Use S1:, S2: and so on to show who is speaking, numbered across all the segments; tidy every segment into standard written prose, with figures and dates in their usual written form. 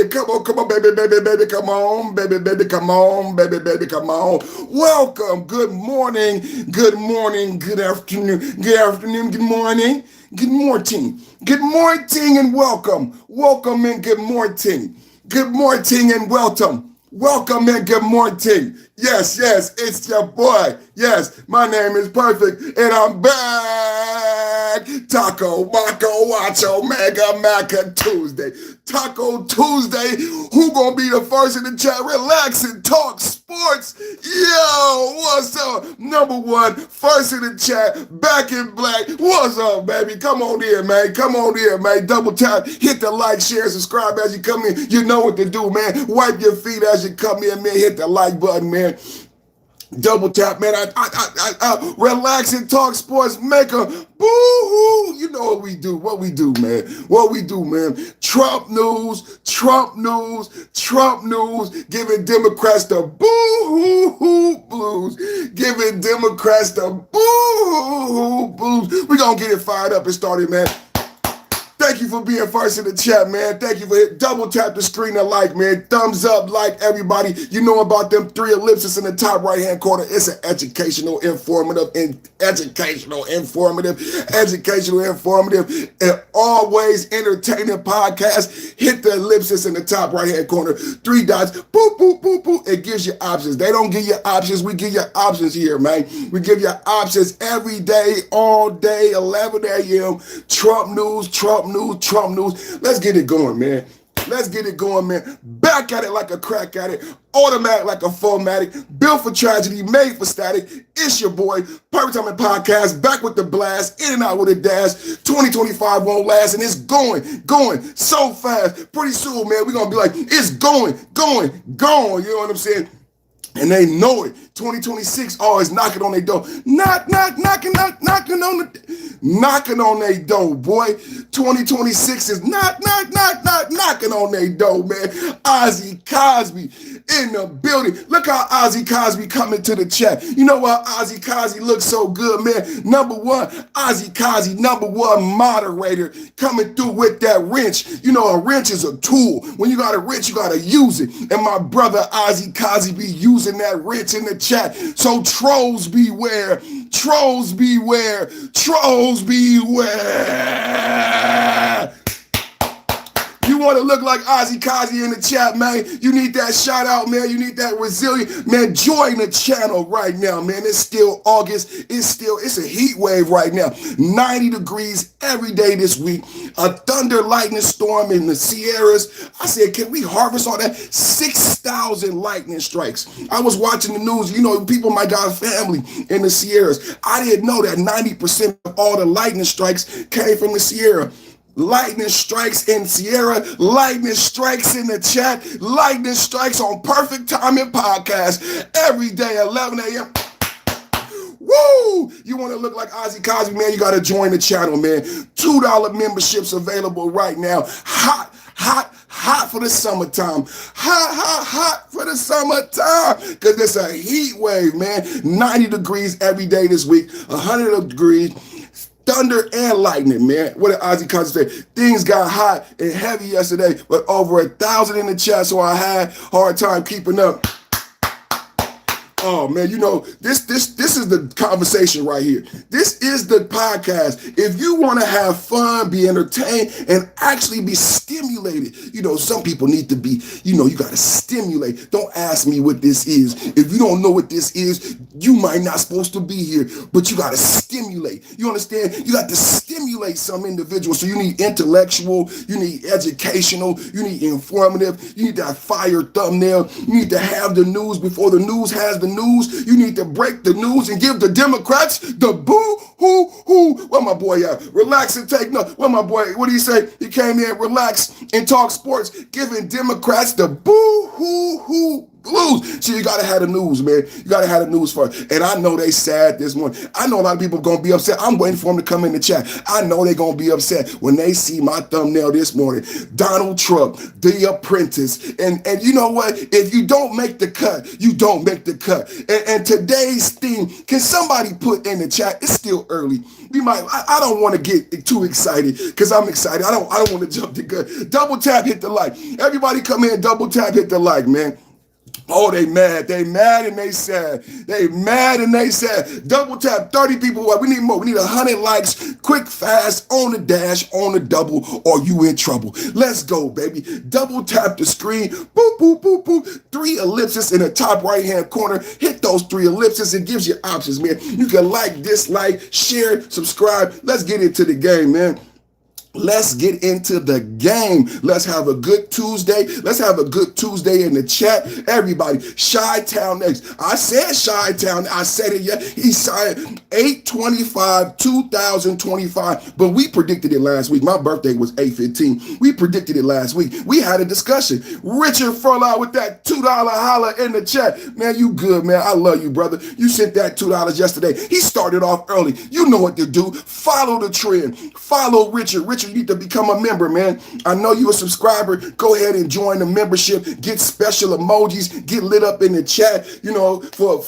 S1: Come on, baby, come on, baby, come on, baby, come on. Welcome. Good morning, good afternoon, good morning, good morning, good morning, and welcome. Welcome and good morning. Good morning and welcome. Welcome and good morning. Yes, it's your boy. Yes, my name is Perfect, and I'm back. Taco, Maco, Wacho, Mega, Maca Tuesday. Taco Tuesday. Who gonna be the first in the chat? Relax and talk sports. Yo, what's up? Number one, first in the chat, back in black. What's up, baby? Come on in, man. Come on in, man. Double tap, hit the like, share, subscribe as you come in. You know what to do, man. Wipe your feet as you come in, man. Hit the like button, man. Double tap, man. I relax and talk sports. Make a boo-hoo. You know what we do. What we do, man. What we do, man. Trump news. Giving Democrats the boo-hoo blues. Giving Democrats the boo-hoo blues. We gonna get it fired up and started, man. Thank you for being first in the chat, man. Thank you for hitting double tap the screen and like, man. Thumbs up, like everybody. You know about them three ellipses in the top right-hand corner. It's an educational, informative, and always entertaining podcast. Hit the ellipsis in the top right-hand corner. Three dots. Boop, boop, boop, boop. It gives you options. They don't give you options. We give you options here, man. We give you options every day, all day, 11 a.m. Trump news. Let's get it going, man. Back at it like a crack at it. Automatic like a Fomatic. Built for tragedy, made for static. It's your boy, Perfect Timing Podcast, back with the blast, in and out with a dash. 2025 won't last, and it's going so fast. Pretty soon, man, we're going to be like, it's going. You know what I'm saying? And they know it. 2026 always knocking on their door. Knocking on their door, boy. 2026 is knocking on their door, man. Ozzy Cosby in the building. Look how Ozzy Cosby coming to the chat. You know why Ozzy Cosby looks so good, man? Number one, Ozzy Cosby, number one moderator, coming through with that wrench. You know, a wrench is a tool. When you got a wrench, you got to use it. And my brother Ozzy Cosby be using that wrench in the chat. So trolls beware. You want to look like Ozzy Cosby in the chat, man. You need that shout out, man. You need that resilience. Man, join the channel right now, man. It's still August. It's a heat wave right now. 90 degrees every day this week. A thunder lightning storm in the Sierras. I said, can we harvest all that? 6,000 lightning strikes. I was watching the news. You know, people might got family in the Sierras. I didn't know that 90% of all the lightning strikes came from the Sierra. Lightning strikes in Sierra, lightning strikes in the chat, lightning strikes on Perfect Timing Podcast every day, 11 a.m. Woo! You want to look like Ozzy Cosby, man? You got to join the channel, man. $2 memberships available right now. Hot for the summertime. Hot for the summertime. Because it's a heat wave, man. 90 degrees every day this week, 100 degrees. Thunder and lightning, man. What did Ozzy Cosby say? Things got hot and heavy yesterday, but over 1,000 in the chat, so I had a hard time keeping up. Oh man, you know, this is the conversation right here. This is the podcast. If you want to have fun, be entertained, and actually be stimulated, you know, some people need to be, you know, you got to stimulate. Don't ask me what this is. If you don't know what this is, you might not supposed to be here, but you got to stimulate. You understand? You got to stimulate some individuals. So you need intellectual, you need educational, you need informative, you need that fire thumbnail, you need to have the news before the news has the news. You need to break the news and give the Democrats the boo-hoo-hoo. Where my boy at? Relax and take notes. Where my boy, what did he say? He came in, relax and talk sports, giving Democrats the boo-hoo-hoo blues. So you gotta have the news, man. You gotta have the news first. And I know they sad this morning. I know a lot of people are gonna be upset. I'm waiting for them to come in the chat. I know they're gonna be upset when they see my thumbnail this morning. Donald Trump, The Apprentice. And you know what? If you don't make the cut, you don't make the cut. And today's theme, can somebody put in the chat? It's still early. I don't want to get too excited because I'm excited. I don't want to jump the gun. Double tap, hit the like. Everybody come in, double tap, hit the like, man. Oh, they mad. They mad and they sad. They mad and they sad. Double tap, 30 people. We need more. We need 100 likes. Quick, fast, on the dash, on the double, or you in trouble. Let's go, baby. Double tap the screen. Boop, boop, boop, boop. 3 ellipses in the top right-hand corner. Hit those 3 ellipses. It gives you options, man. You can like, dislike, share, subscribe. Let's get into the game, man. Let's get into the game. Let's have a good Tuesday. Let's have a good Tuesday in the chat. Everybody, Chi-Town next. I said Chi-Town. I said it, yeah. He signed 8/25/2025, but we predicted it last week. My birthday was 8/15. We predicted it last week. We had a discussion. Richard Furlow with that $2 holler in the chat. Man, you good, man. I love you, brother. You sent that $2 yesterday. He started off early. You know what to do. Follow the trend. Follow Richard. Richard, you need to become a member, man. I know you're a subscriber. Go ahead and join the membership. Get special emojis. Get lit up in the chat. You know, for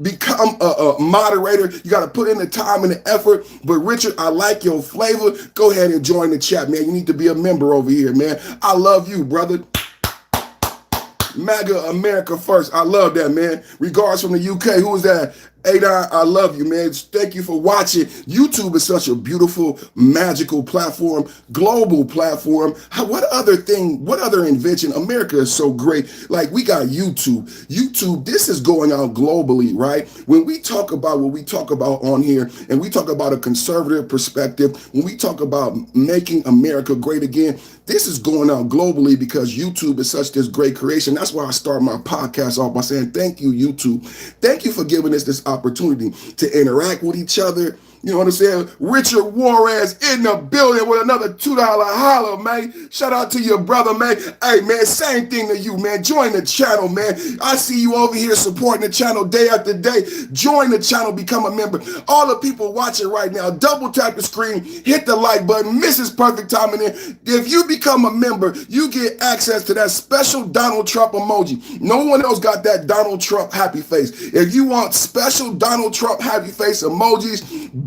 S1: become a moderator. You got to put in the time and the effort. But Richard, I like your flavor. Go ahead and join the chat, man. You need to be a member over here, man. I love you, brother. MAGA America first. I love that, man. Regards from the UK. Who is that? Adon, I love you, man. Thank you for watching. YouTube is such a beautiful, magical platform, global platform. What other invention? America is so great. Like, we got YouTube. YouTube, this is going out globally, right? When we talk about what we talk about on here, and we talk about a conservative perspective, when we talk about making America great again, this is going out globally because YouTube is such this great creation. That's why I start my podcast off by saying, thank you, YouTube. Thank you for giving us this opportunity to interact with each other. You know what I'm saying? Richard Juarez in the building with another $2 holler, man. Shout out to your brother, man. Hey, man, same thing to you, man. Join the channel, man. I see you over here supporting the channel day after day. Join the channel, become a member. All the people watching right now, double tap the screen, hit the like button. Mrs. Perfect Timing in. If you become a member, you get access to that special Donald Trump emoji. No one else got that Donald Trump happy face. If you want special Donald Trump happy face emojis,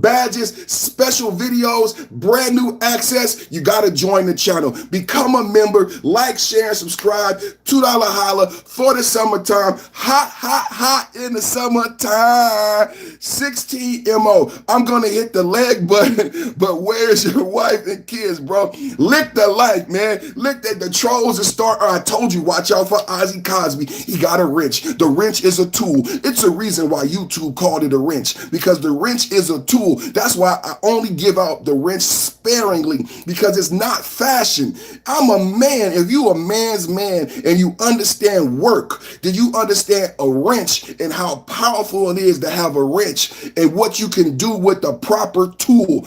S1: badges, special videos, brand new access, you got to join the channel. Become a member, like, share, subscribe, $2 holler for the summertime. Hot, hot, hot in the summertime. 16 MO. I'm going to hit the leg button, but where's your wife and kids, bro? Lick the like, man. Lick that. The trolls are starting. I told you, watch out for Ozzy Cosby. He got a wrench. The wrench is a tool. It's a reason why YouTube called it a wrench, because the wrench is a tool. That's why I only give out the wrench sparingly, because it's not fashion. I'm a man. If you a man's man and you understand work, then you understand a wrench and how powerful it is to have a wrench and what you can do with the proper tool.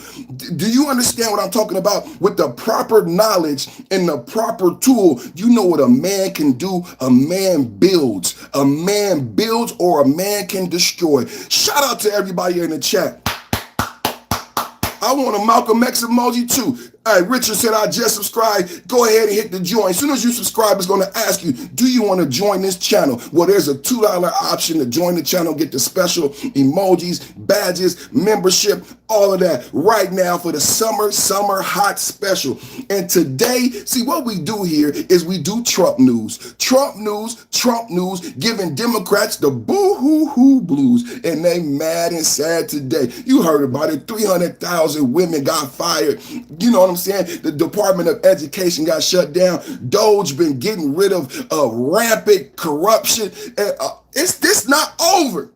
S1: Do you understand what I'm talking about? With the proper knowledge and the proper tool, you know what a man can do. A man builds. A man builds, or a man can destroy. Shout out to everybody in the chat. I want a Malcolm X emoji too. Hey, Richard said, I just subscribed. Go ahead and hit the join. As soon as you subscribe, it's going to ask you, do you want to join this channel? Well, there's a $2 option to join the channel, get the special emojis, badges, membership, all of that right now for the summer hot special. And today, see, what we do here is we do Trump news, giving Democrats the boo-hoo-hoo blues. And they mad and sad today. You heard about it. 300,000 women got fired. You know what I'm saying? The Department of Education got shut down. Doge been getting rid of rampant corruption. And it's not over.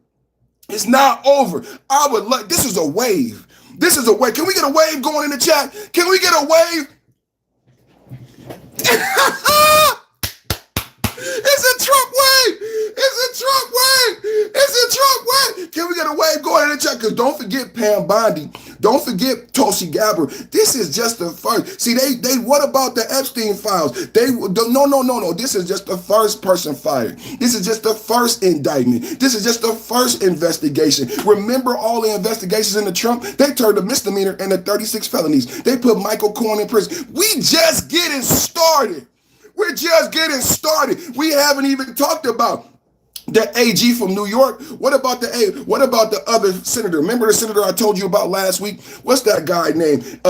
S1: It's not over. I would like, this is a wave. This is a wave. Can we get a wave going in the chat? Can we get a wave? It's a Trump wave. It's a Trump wave. It's a Trump wave. Can we get a wave going in the chat? Because don't forget Pam Bondi. Don't forget Tulsi Gabbard. This is just the first. See, they what about the Epstein files? No. This is just the first person fired. This is just the first indictment. This is just the first investigation. Remember all the investigations into Trump? They turned a misdemeanor into 36 felonies. They put Michael Cohen in prison. We just getting started. We're just getting started. We haven't even talked about the AG from New York. What about the other senator? Remember the senator I told you about last week? What's that guy named?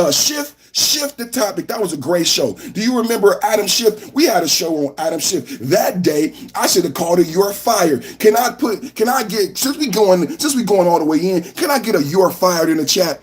S1: Shift the topic. That was a great show. Do you remember Adam Schiff? We had a show on Adam Schiff. That day, I should have called it "You're Fired." Can I get, since we going all the way in, can I get a "You're Fired" in the chat?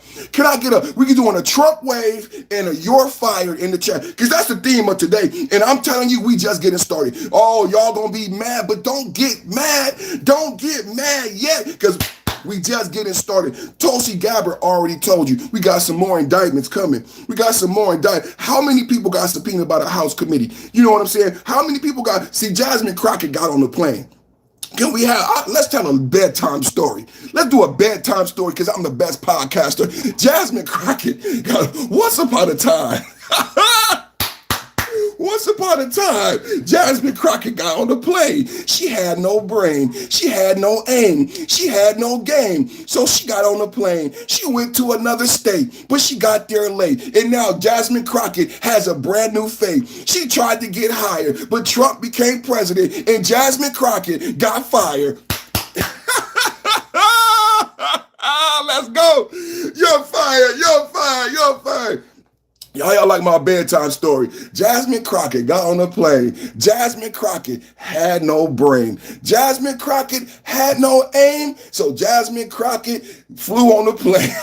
S1: We can do on a Trump wave and a "You're Fired" in the chat. Because that's the theme of today. And I'm telling you, we just getting started. Oh, y'all gonna be mad, but don't get mad. Don't get mad yet. Because we just getting started. Tulsi Gabbard already told you. We got some more indictments coming. We got some more indictments. How many people got subpoenaed by the House committee? You know what I'm saying? How many people see, Jasmine Crockett got on the plane. Can we let's tell a bedtime story. Let's do a bedtime story because I'm the best podcaster. Jasmine Crockett got, once upon a time, Jasmine Crockett got on the plane. She had no brain. She had no aim. She had no game. So she got on the plane. She went to another state, but she got there late. And now Jasmine Crockett has a brand new fate. She tried to get hired, but Trump became president, and Jasmine Crockett got fired. Let's go. You're fired. You're fired. You're fired. Y'all like my bedtime story. Jasmine Crockett got on a plane. Jasmine Crockett had no brain. Jasmine Crockett had no aim. So Jasmine Crockett flew on the plane.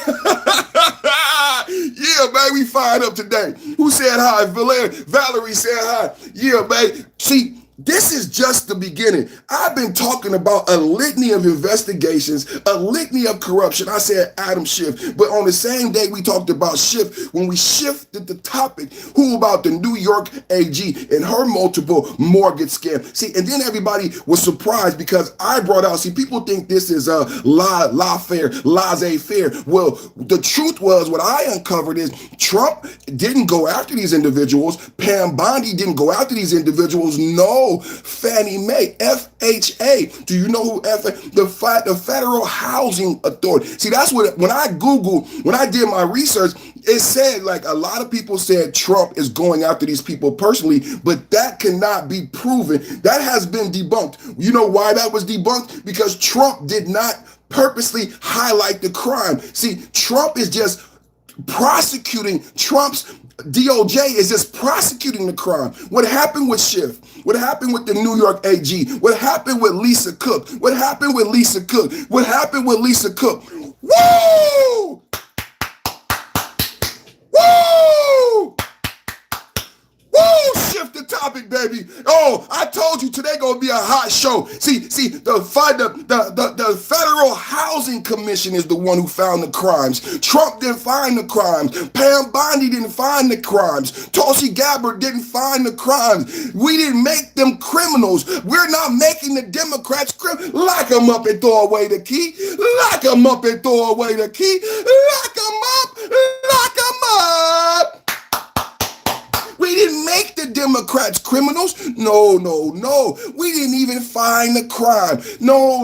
S1: Yeah, man, we fired up today. Who said hi? Valerie said hi. Yeah, man. See, this is just the beginning. I've been talking about a litany of investigations, a litany of corruption. I said Adam Schiff, but on the same day we talked about Schiff, when we shifted the topic, who about the New York AG and her multiple mortgage scam? See, and then everybody was surprised because I brought out, see, people think this is a laissez-faire. Well, the truth was, what I uncovered is Trump didn't go after these individuals. Pam Bondi didn't go after these individuals. No. Fannie Mae, FHA. Do you know who the Federal Housing Authority? See, that's what, when I did my research, it said, like, a lot of people said Trump is going after these people personally, but that cannot be proven. That has been debunked. You know why that was debunked? Because Trump did not purposely highlight the crime. See, Trump is just prosecuting. Trump's DOJ is just prosecuting the crime. What happened with Schiff? What happened with the New York AG? What happened with Lisa Cook? What happened with Lisa Cook? What happened with Lisa Cook? Woo! Woo! Woo! Shift the topic, baby. Oh, I told you today gonna be a hot show. See, the Federal Housing Commission is the one who found the crimes. Trump didn't find the crimes. Pam Bondi didn't find the crimes. Tulsi Gabbard didn't find the crimes. We didn't make them criminals. We're not making the Democrats criminals. Lock them up and throw away the key. Lock them up and throw away the key. Lock them up. Lock them up. We didn't make the Democrats criminals. No. We didn't even find the crime. No.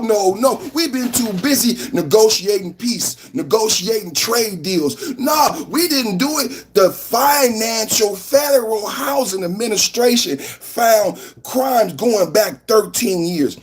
S1: We've been too busy negotiating peace, negotiating trade deals. No, we didn't do it. The Federal Housing Administration found crimes going back 13 years.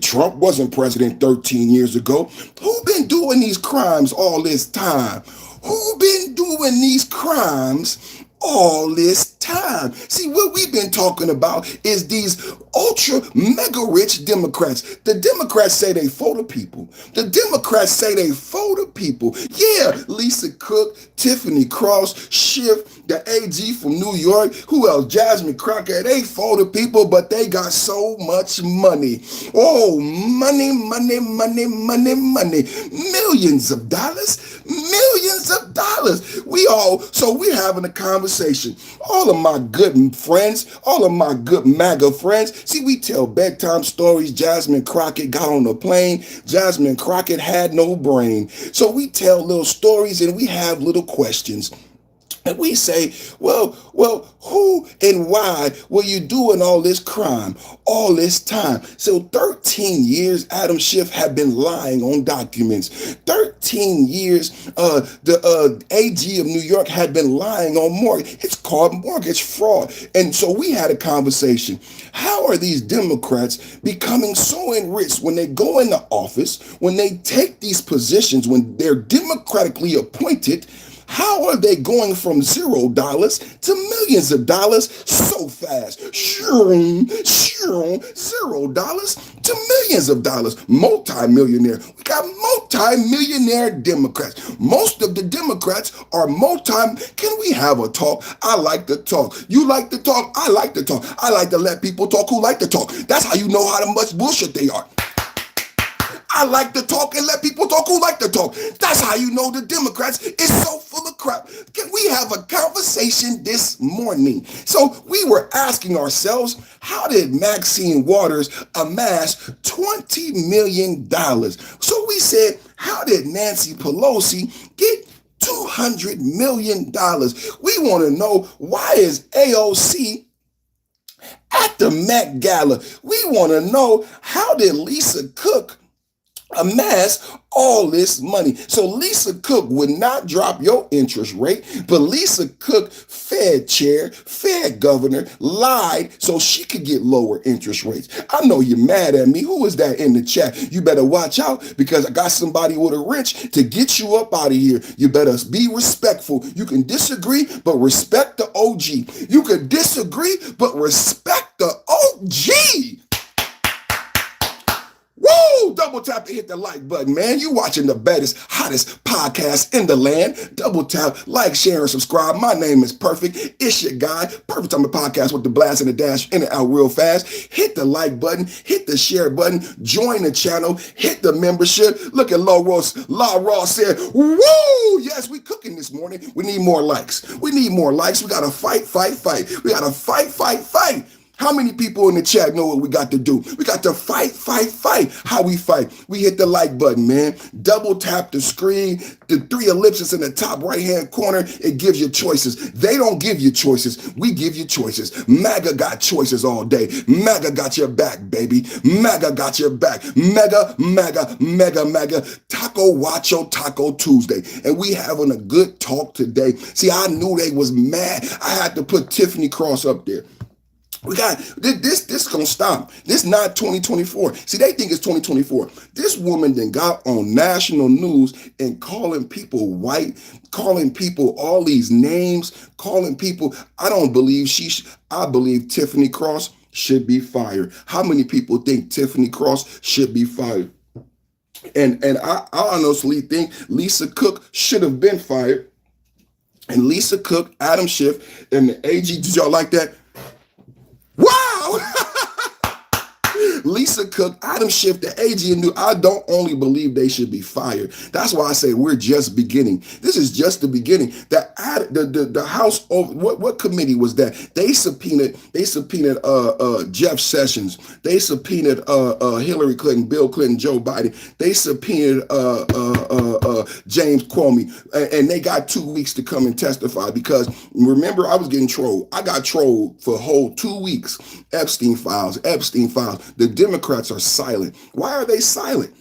S1: Trump wasn't president 13 years ago. Who been doing these crimes all this time? Who been doing these crimes all this time? See, what we've been talking about is these ultra mega rich Democrats. The Democrats say they for the people. The Democrats say they for the people. Yeah, Lisa Cook, Tiffany Cross, Schiff, the AG from New York, who else? Jasmine Crockett. They for the people, but they got so much money. Oh, money. Millions of dollars. millions of dollars. So we're having a conversation. All of my good friends, all of my good MAGA friends, see, we tell bedtime stories. Jasmine Crockett got on a plane. Jasmine Crockett had no brain. So we tell little stories and we have little questions. And we say, who and why were you doing all this crime, all this time? So 13 years, Adam Schiff had been lying on documents. 13 years, the AG of New York had been lying on mortgage. It's called mortgage fraud. And so we had a conversation. How are these Democrats becoming so enriched when they go into office, when they take these positions, when they're democratically appointed? How are they going from $0 to millions of dollars so fast? $0 to millions of dollars. Multi-millionaire. We got multi-millionaire Democrats. Most of the Democrats are Can we have a talk? I like to talk. You like to talk? I like to talk. I like to let people talk who like to talk. That's how you know how much bullshit they are. I like to talk and let people talk who like to talk. That's how you know the Democrats is so full of crap. Can we have a conversation this morning? So we were asking ourselves, how did Maxine Waters amass $20 million? So we said, how did Nancy Pelosi get $200 million? We want to know, why is AOC at the Met Gala? We want to know, how did Lisa Cook amass all this money? So Lisa Cook would not drop your interest rate, but Lisa Cook, Fed chair, Fed governor, lied so she could get lower interest rates. I know you're mad at me. Who is that in the chat? You better watch out, because I got somebody with a wrench to get you up out of here. You better be respectful. You can disagree, but respect the OG. You can disagree, but respect the OG. Woo! Double tap to hit the like button, man. You watching the baddest, hottest podcast in the land. Double tap, like, share, and subscribe. My name is Perfect. It's your guy. Perfect Time to Podcast with the blast and the dash in and out real fast. Hit the like button. Hit the share button. Join the channel. Hit the membership. Look at La Ross said, woo! Yes, we cooking this morning. We need more likes. We need more likes. We got to fight. We got to fight. How many people in the chat know what we got to do? We got to fight. How we fight? We hit the like button, man. Double tap the screen. The 3 ellipses in the top right-hand corner, it gives you choices. They don't give you choices. We give you choices. MAGA got choices all day. MAGA got your back, baby. MAGA got your back. MAGA. Taco Wacho Taco Tuesday. And we having a good talk today. See, I knew they was mad. I had to put Tiffany Cross up there. We got this gonna stop. This not 2024. See, they think it's 2024. This woman then got on national news and calling people white, calling people all these names, calling people. I don't believe I believe Tiffany Cross should be fired. How many people think Tiffany Cross should be fired? And I honestly think Lisa Cook should have been fired. And Lisa Cook, Adam Schiff, and the AG. Did y'all like that? Wow! Lisa Cook, Adam Schiff, the AG, and I don't only believe they should be fired. That's why I say we're just beginning. This is just the beginning. The House, what committee was that? They subpoenaed Jeff Sessions. They subpoenaed Hillary Clinton, Bill Clinton, Joe Biden. They subpoenaed James Comey, and they got 2 weeks to come and testify, because remember, I was getting trolled. I got trolled for a whole 2 weeks. Epstein files. The Democrats are silent. Why are they silent?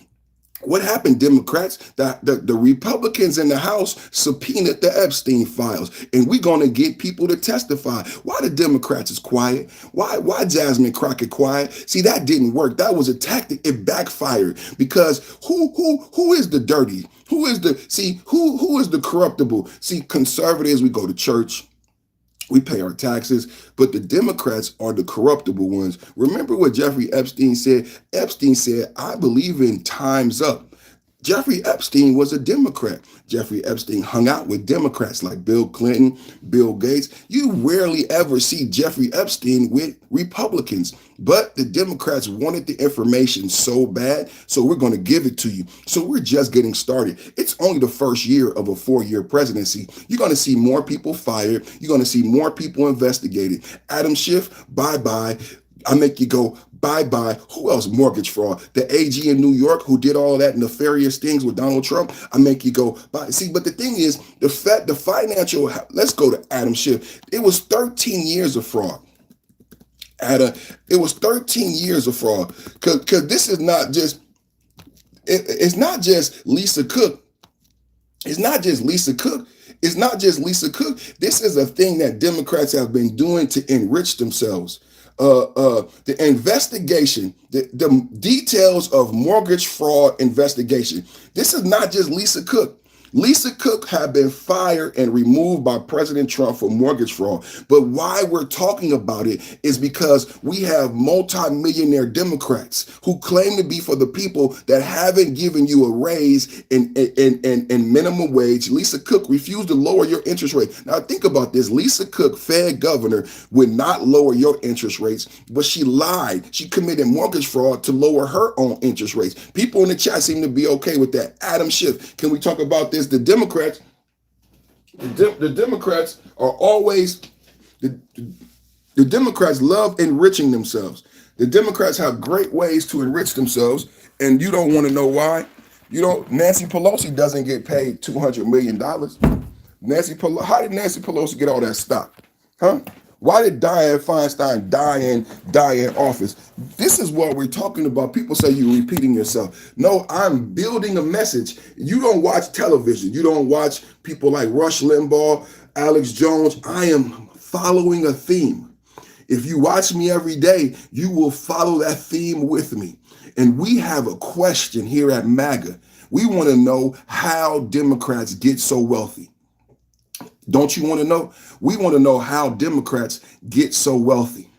S1: What happened, Democrats? The Republicans in the House subpoenaed the Epstein files, and we're going to get people to testify. Why the Democrats is quiet? Why Jasmine Crockett quiet? See, that didn't work. That was a tactic. It backfired, because who is the dirty? Who is the corruptible? See, conservatives, we go to church. We pay our taxes, but the Democrats are the corruptible ones. Remember what Jeffrey Epstein said? Epstein said, I believe in time's up. Jeffrey Epstein was a Democrat. Jeffrey Epstein hung out with Democrats like Bill Clinton, Bill Gates. You rarely ever see Jeffrey Epstein with Republicans. But the Democrats wanted the information so bad, so we're going to give it to you. So we're just getting started. It's only the first year of a 4-year presidency. You're going to see more people fired. You're going to see more people investigated. Adam Schiff, bye-bye. I make you go bye-bye. Who else? Mortgage fraud. The AG in New York who did all that nefarious things with Donald Trump. I make you go bye. See, but the thing is, the financial, let's go to Adam Schiff. It was 13 years of fraud. It was 13 years of fraud. Because this is not just, it's not just Lisa Cook. It's not just Lisa Cook. It's not just Lisa Cook. This is a thing that Democrats have been doing to enrich themselves. The investigation, the details of mortgage fraud investigation. This is not just Lisa Cook. Lisa Cook had been fired and removed by President Trump for mortgage fraud. But why we're talking about it is because we have multimillionaire Democrats who claim to be for the people that haven't given you a raise in minimum wage. Lisa Cook refused to lower your interest rate. Now think about this. Lisa Cook, Fed governor, would not lower your interest rates, but she lied. She committed mortgage fraud to lower her own interest rates. People in the chat seem to be okay with that. Adam Schiff, can we talk about this? The Democrats are always, the Democrats love enriching themselves. The Democrats have great ways to enrich themselves, and you don't want to know why. Nancy Pelosi doesn't get paid $200 million. How did Nancy Pelosi get all that stock? Huh? Why did Dianne Feinstein die in office? This is what we're talking about. People say you're repeating yourself. No, I'm building a message. You don't watch television. You don't watch people like Rush Limbaugh, Alex Jones. I am following a theme. If you watch me every day, you will follow that theme with me. And we have a question here at MAGA. We want to know how Democrats get so wealthy. Don't you want to know? We want to know how Democrats get so wealthy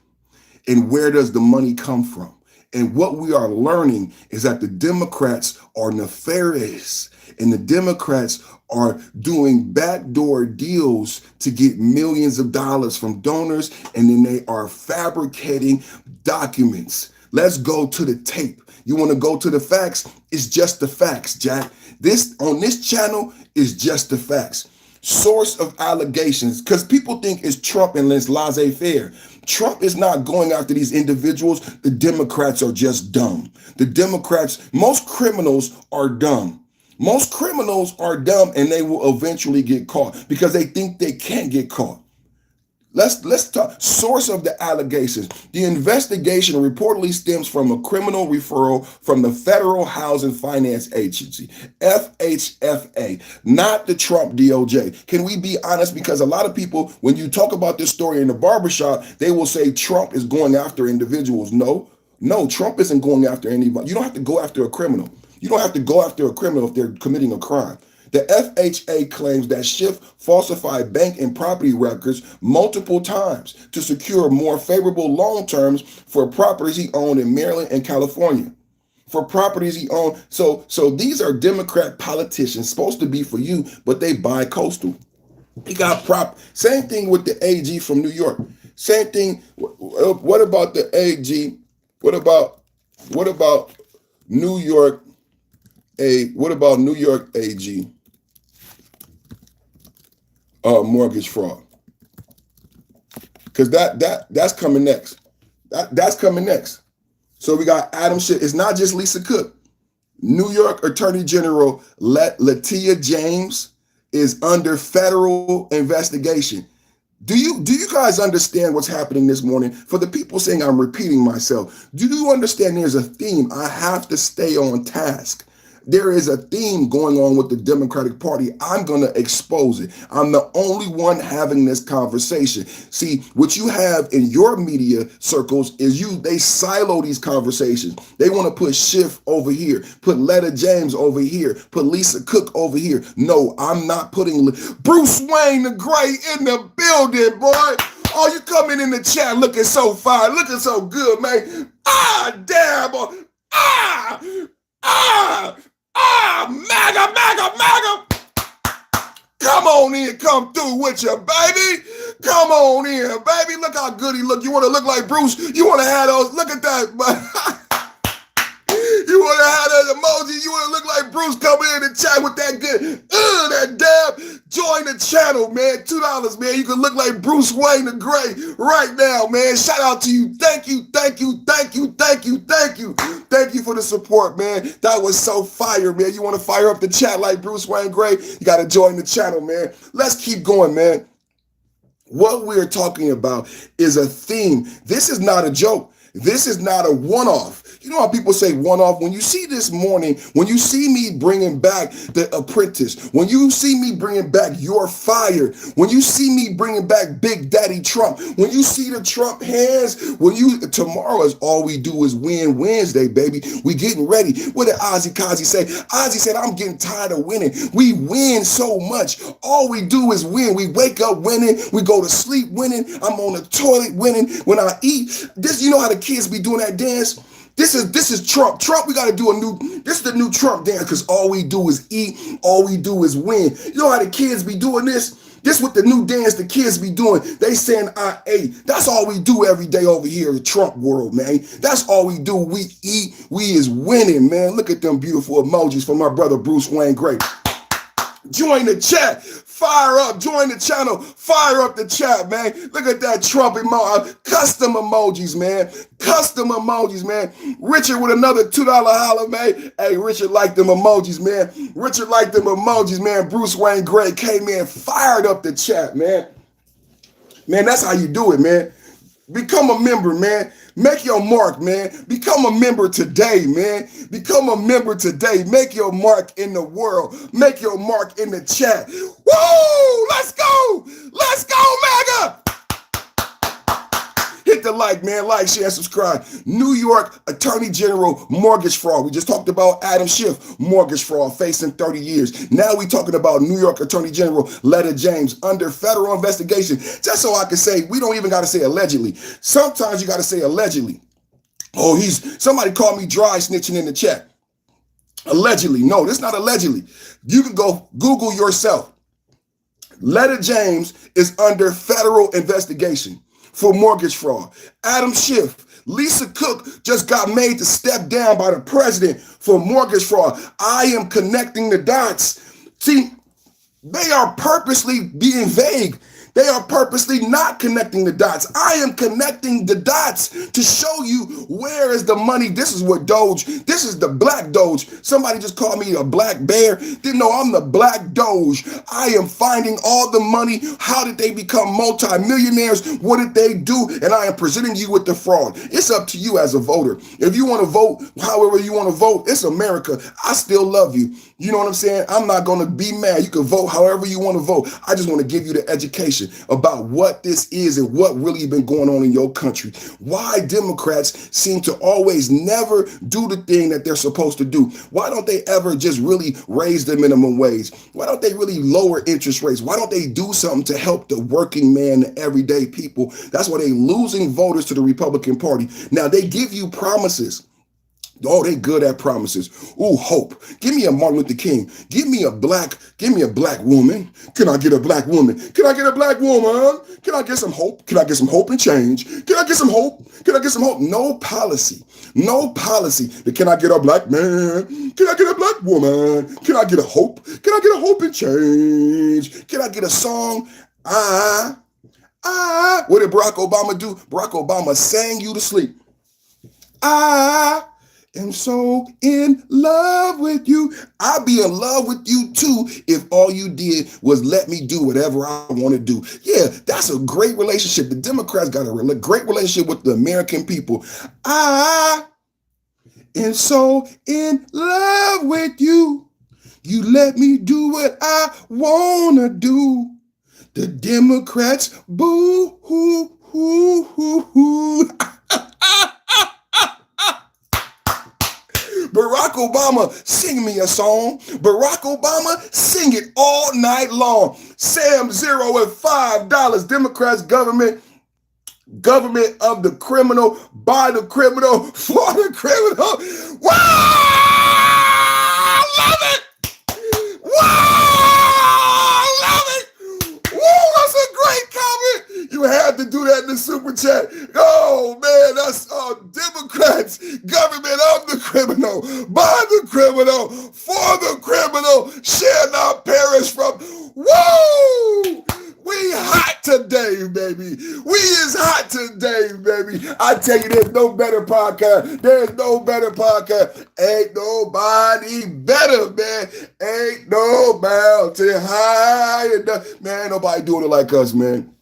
S1: and where does the money come from? And what we are learning is that the Democrats are nefarious and the Democrats are doing backdoor deals to get millions of dollars from donors, and then they are fabricating documents. Let's go to the tape. You want to go to the facts? It's just the facts, Jack. This on this channel is just the facts. Source of allegations, because people think it's Trump and it's laissez-faire. Trump is not going after these individuals. The Democrats are just dumb. The Democrats, most criminals are dumb. Most criminals are dumb and they will eventually get caught because they think they can't get caught. Let's talk source of the allegations. The investigation reportedly stems from a criminal referral from the Federal Housing Finance Agency, FHFA, not the Trump DOJ. Can we be honest? Because a lot of people, when you talk about this story in the barbershop, they will say Trump is going after individuals. No, Trump isn't going after anybody. You don't have to go after a criminal. You don't have to go after a criminal if they're committing a crime. The FHA claims that Schiff falsified bank and property records multiple times to secure more favorable loan terms for properties he owned in Maryland and California. For properties he owned. So these are Democrat politicians supposed to be for you, but they buy coastal. He got same thing with the AG from New York. Same thing. What about the AG? What about New York? What about New York AG? Mortgage fraud, because that's coming next. That's coming next. So we got Adam Schiff. It's not just Lisa Cook. New York Attorney General Letitia James is under federal investigation. Do you guys understand what's happening this morning? For the people saying I'm repeating myself, do you understand there's a theme? I have to stay on task. There is a theme going on with the Democratic Party. I'm going to expose it. I'm the only one having this conversation. See, what you have in your media circles is they silo these conversations. They want to put Schiff over here, put Letta James over here, put Lisa Cook over here. No, I'm not putting Bruce Wayne the Great in the building, boy. Oh, you coming in the chat looking so fine, looking so good, man. Ah, damn, boy. MAGA, MAGA, MAGA. Come on in, come through with you, baby. Come on in, baby. Look how good he look. You want to look like Bruce? You want to have those? Look at that. You want to have that emoji? You want to look like Bruce? Come in and chat with that good, that dab. Join the channel, man. $2, man. You can look like Bruce Wayne the Gray right now, man. Shout out to you. Thank you, thank you, thank you, thank you, thank you. Thank you for the support, man. That was so fire, man. You want to fire up the chat like Bruce Wayne Gray? You got to join the channel, man. Let's keep going, man. What we're talking about is a theme. This is not a joke. This is not a one-off. You know how people say one-off? When you see this morning, when you see me bringing back The Apprentice, when you see me bringing back Your Fire, when you see me bringing back Big Daddy Trump, when you see the Trump hands, tomorrow is all we do is win Wednesday, baby. We getting ready. What did Ozzy Kazi say? Ozzy said, I'm getting tired of winning. We win so much. All we do is win. We wake up winning. We go to sleep winning. I'm on the toilet winning. When I eat, you know how the kids be doing that dance? This is Trump. Trump, we got to do this is the new Trump dance because all we do is eat. All we do is win. You know how the kids be doing this? This what the new dance the kids be doing. They saying, I ate. That's all we do every day over here in the Trump world, man. That's all we do. We eat. We is winning, man. Look at them beautiful emojis from my brother Bruce Wayne Gray. Join the chat. Fire up. Join the channel. Fire up the chat, man. Look at that Trump emoji. Custom emojis, man. Custom emojis, man. Richard with another $2 holler, man. Hey, Richard liked them emojis, man. Richard liked them emojis, man. Bruce Wayne Gray came in, fired up the chat, man. Man, that's how you do it, man. Become a member, man. Make your mark, man. Become a member today, man. Become a member today. Make your mark in the world. Make your mark in the chat. Woo! Let's go! Let's go, MAGA! Hit the like, man. Like, share, subscribe. New York Attorney General mortgage fraud. We just talked about Adam Schiff, mortgage fraud, facing 30 years. Now we talking about New York Attorney General Letta James under federal investigation. Just so I can say, we don't even got to say allegedly. Sometimes you got to say allegedly. Oh, somebody called me dry snitching in the chat. Allegedly. No, this not allegedly. You can go Google yourself. Letta James is under federal investigation for mortgage fraud. Adam Schiff, Lisa Cook just got made to step down by the president for mortgage fraud. I am connecting the dots. See, they are purposely being vague. They are purposely not connecting the dots. I am connecting the dots to show you where is the money. This is what Doge, this is the black Doge. Somebody just called me a black bear. Didn't know I'm the black Doge. I am finding all the money. How did they become multimillionaires? What did they do? And I am presenting you with the fraud. It's up to you as a voter. If you want to vote however you want to vote, it's America. I still love you. You know what I'm saying? I'm not going to be mad. You can vote however you want to vote. I just want to give you the education about what this is and what really been going on in your country. Why Democrats seem to always never do the thing that they're supposed to do. Why don't they ever just really raise the minimum wage? Why don't they really lower interest rates? Why don't they do something to help the working man, the everyday people? That's why they losing voters to the Republican Party. Now they give you promises. Oh, they good at promises. Ooh, hope. Give me a Martin Luther King. Give me a black woman. Can I get a black woman? Can I get a black woman? Can I get some hope? Can I get some hope and change? Can I get some hope? Can I get some hope? No policy. No policy. But can I get a black man? Can I get a black woman? Can I get a hope? Can I get a hope and change? Can I get a song? What did Barack Obama do? Barack Obama sang you to sleep. Am so in love with you. I'd be in love with you too if all you did was let me do whatever I want to do. Yeah, that's a great relationship. The Democrats got a great relationship with the American people. I am so in love with you. You let me do what I want to do. The Democrats, boo, hoo, hoo, hoo, hoo. Barack Obama, sing me a song. Barack Obama, sing it all night long. Sam Zero at $5. Democrats government of the criminal, by the criminal, for the criminal. Wow! I love it! super chat. Oh, man, that's Democrats. Government of the criminal, by the criminal, for the criminal, shall not perish from. Woo! We hot today, baby. We is hot today, baby. I tell you, there's no better podcast. There's no better podcast. Ain't nobody better, man. Ain't no mountain high enough. Man, ain't nobody doing it like us, man.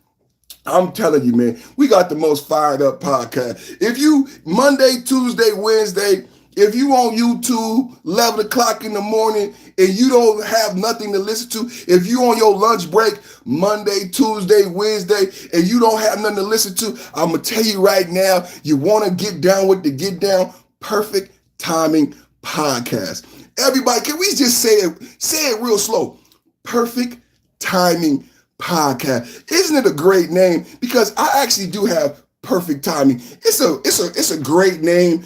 S1: I'm telling you, man, we got the most fired up podcast. If you, Monday, Tuesday, Wednesday, if you on YouTube, 11 o'clock in the morning, and you don't have nothing to listen to, if you on your lunch break, Monday, Tuesday, Wednesday, and you don't have nothing to listen to, I'm going to tell you right now, you want to get down with the Get Down Perfect Timing Podcast. Everybody, can we just say it real slow? Perfect Timing Podcast. Isn't it a great name? Because I actually do have perfect timing. It's a great name.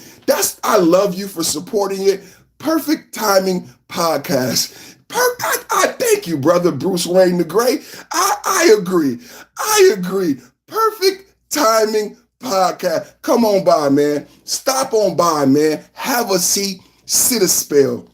S1: I love you for supporting it. Perfect Timing Podcast. I thank you, brother Bruce Wayne the Great. I agree. Perfect Timing Podcast. Come on by, man. Stop on by, man. Have a seat. Sit a spell.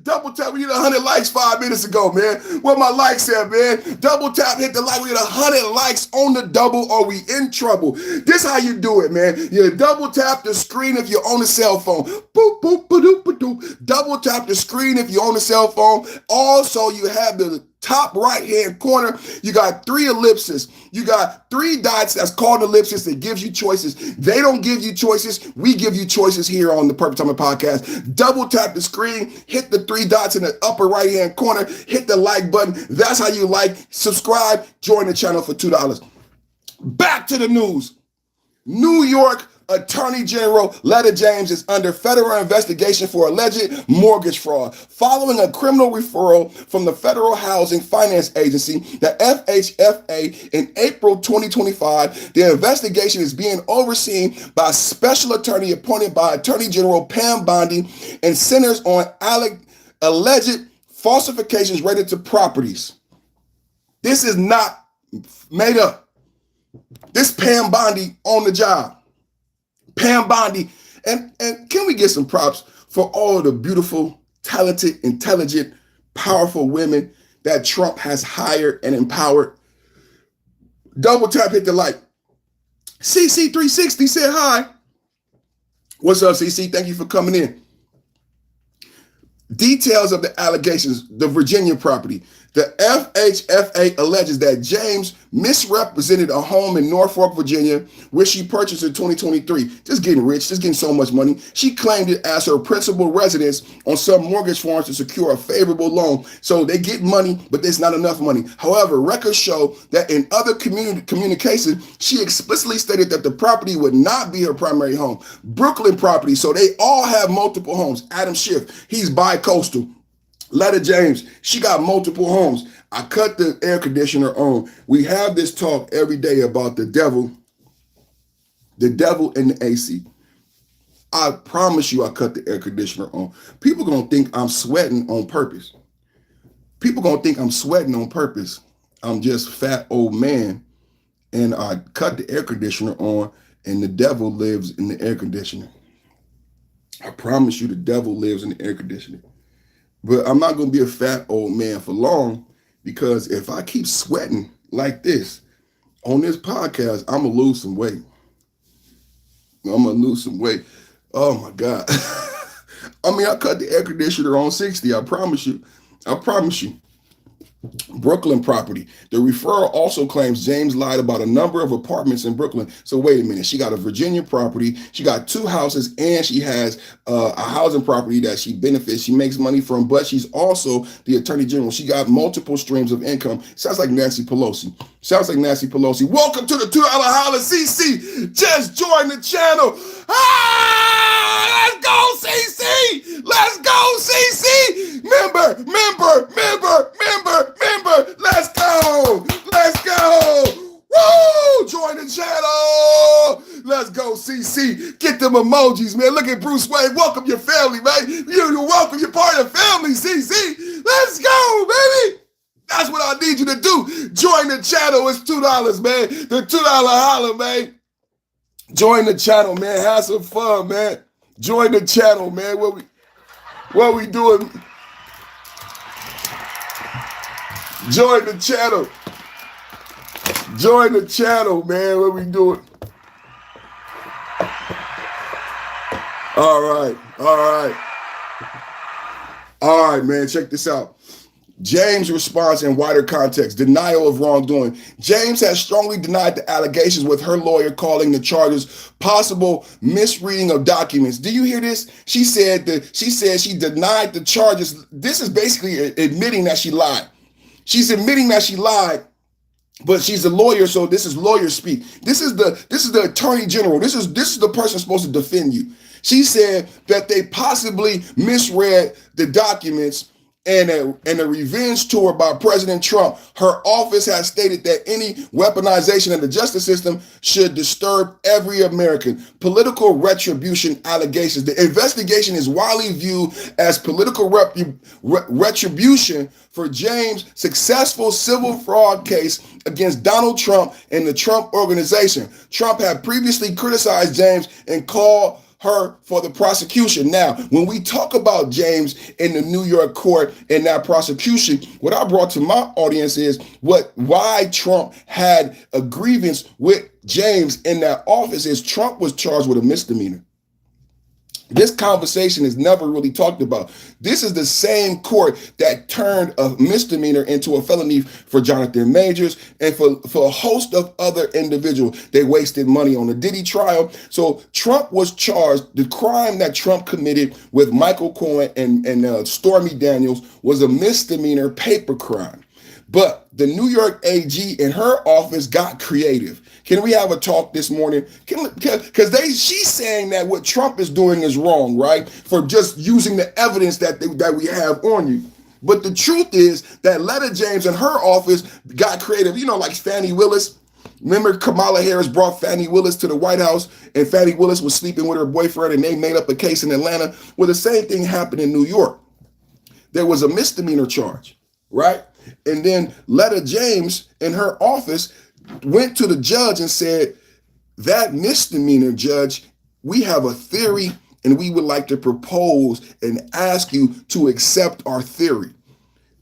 S1: Double tap. We hit 100 likes 5 minutes ago, man. Where my likes at, man? Double tap, hit the like. We hit 100 likes on the double or we in trouble. This how you do it, man. You double tap the screen if you're on a cell phone. Boop, boop, ba-doop, ba-doop. Double tap the screen if you're on a cell phone. Also, you have the top right-hand corner, you got 3 ellipses. You got 3 dots that's called ellipsis that gives you choices. They don't give you choices. We give you choices here on the Perfect Timing Podcast. Double tap the screen, hit the 3 dots in the upper right-hand corner, hit the like button. That's how you like, subscribe, join the channel for $2. Back to the news. New York Attorney General Letta James is under federal investigation for alleged mortgage fraud following a criminal referral from the Federal Housing Finance Agency, the FHFA, in April 2025. The investigation is being overseen by a special attorney appointed by Attorney General Pam Bondi and centers on alleged falsifications related to properties. This is not made up. This Pam Bondi on the job. Pam Bondi, and can we get some props for all the beautiful, talented, intelligent, powerful women that Trump has hired and empowered? Double tap, hit the like. CC360 said hi. What's up, CC? Thank you for coming in. Details of the allegations, the Virginia property. The FHFA alleges that James misrepresented a home in Norfolk, Virginia, which she purchased in 2023. Just getting rich, just getting so much money. She claimed it as her principal residence on some mortgage forms to secure a favorable loan. So they get money, but there's not enough money. However, records show that in other communications, she explicitly stated that the property would not be her primary home. Brooklyn property, so they all have multiple homes. Adam Schiff, he's bi-coastal. Letta James, she got multiple homes. I cut the air conditioner on. We have this talk every day about the devil and the AC. I promise you I cut the air conditioner on. People gonna think I'm sweating on purpose. I'm just fat old man and I cut the air conditioner on and the devil lives in the air conditioner. I promise you the devil lives in the air conditioner. But I'm not going to be a fat old man for long because if I keep sweating like this on this podcast, I'm going to lose some weight. Oh, my God. I cut the air conditioner on 60. I promise you. Brooklyn property. The referral also claims James lied about a number of apartments in Brooklyn. So wait a minute. She got a Virginia property. She got 2 houses and she has a housing property that she benefits. She makes money from, but she's also the attorney general. She got multiple streams of income. Sounds like Nancy Pelosi. Welcome to the $2 Holler CC. Just join the channel. Let's go CC. Member. Let's go. Woo! Join the channel. Let's go, CC. Get them emojis, man. Look at Bruce Wayne. Welcome your family, man. You're welcome. You're part of the family, CC. Let's go, baby. That's what I need you to do. Join the channel. It's $2, man. The $2 holler, man. Join the channel, man. Have some fun, man. Join the channel, man. What we doing? Join the channel. Join the channel, man. What we doing? All right. All right, man. Check this out. James' response in wider context, denial of wrongdoing. James has strongly denied the allegations, with her lawyer calling the charges possible misreading of documents. Do you hear this? She said she denied the charges. This is basically admitting that she lied. She's admitting that she lied, but she's a lawyer, so this is lawyer speak. This is the attorney general. This is the person supposed to defend you. She said that they possibly misread the documents and a revenge tour by President Trump. Her office has stated that any weaponization of the justice system should disturb every American. Political retribution allegations. The investigation is widely viewed as political retribution for James' successful civil fraud case against Donald Trump and the Trump Organization. Trump had previously criticized James and called her for the prosecution. Now, when we talk about James in the New York court and that prosecution, what I brought to my audience is why Trump had a grievance with James in that office is Trump was charged with a misdemeanor. This conversation is never really talked about. This is the same court that turned a misdemeanor into a felony for Jonathan Majors and for a host of other individuals. They wasted money on the Diddy trial. So Trump was charged. The crime that Trump committed with Michael Cohen and Stormy Daniels was a misdemeanor paper crime. But the New York AG in her office got creative. Can we have a talk this morning? Because she's saying that what Trump is doing is wrong, right? For just using the evidence that we have on you. But the truth is that Letta James in her office got creative. You know, like Fannie Willis. Remember Kamala Harris brought Fannie Willis to the White House and Fannie Willis was sleeping with her boyfriend and they made up a case in Atlanta. Well, the same thing happened in New York. There was a misdemeanor charge, right? And then Letta James in her office went to the judge and said, that misdemeanor, judge, we have a theory and we would like to propose and ask you to accept our theory.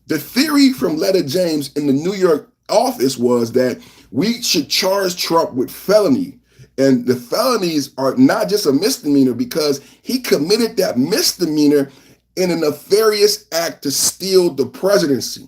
S1: The theory from Letta James in the New York office was that we should charge Trump with felony. And the felonies are not just a misdemeanor because he committed that misdemeanor in a nefarious act to steal the presidency.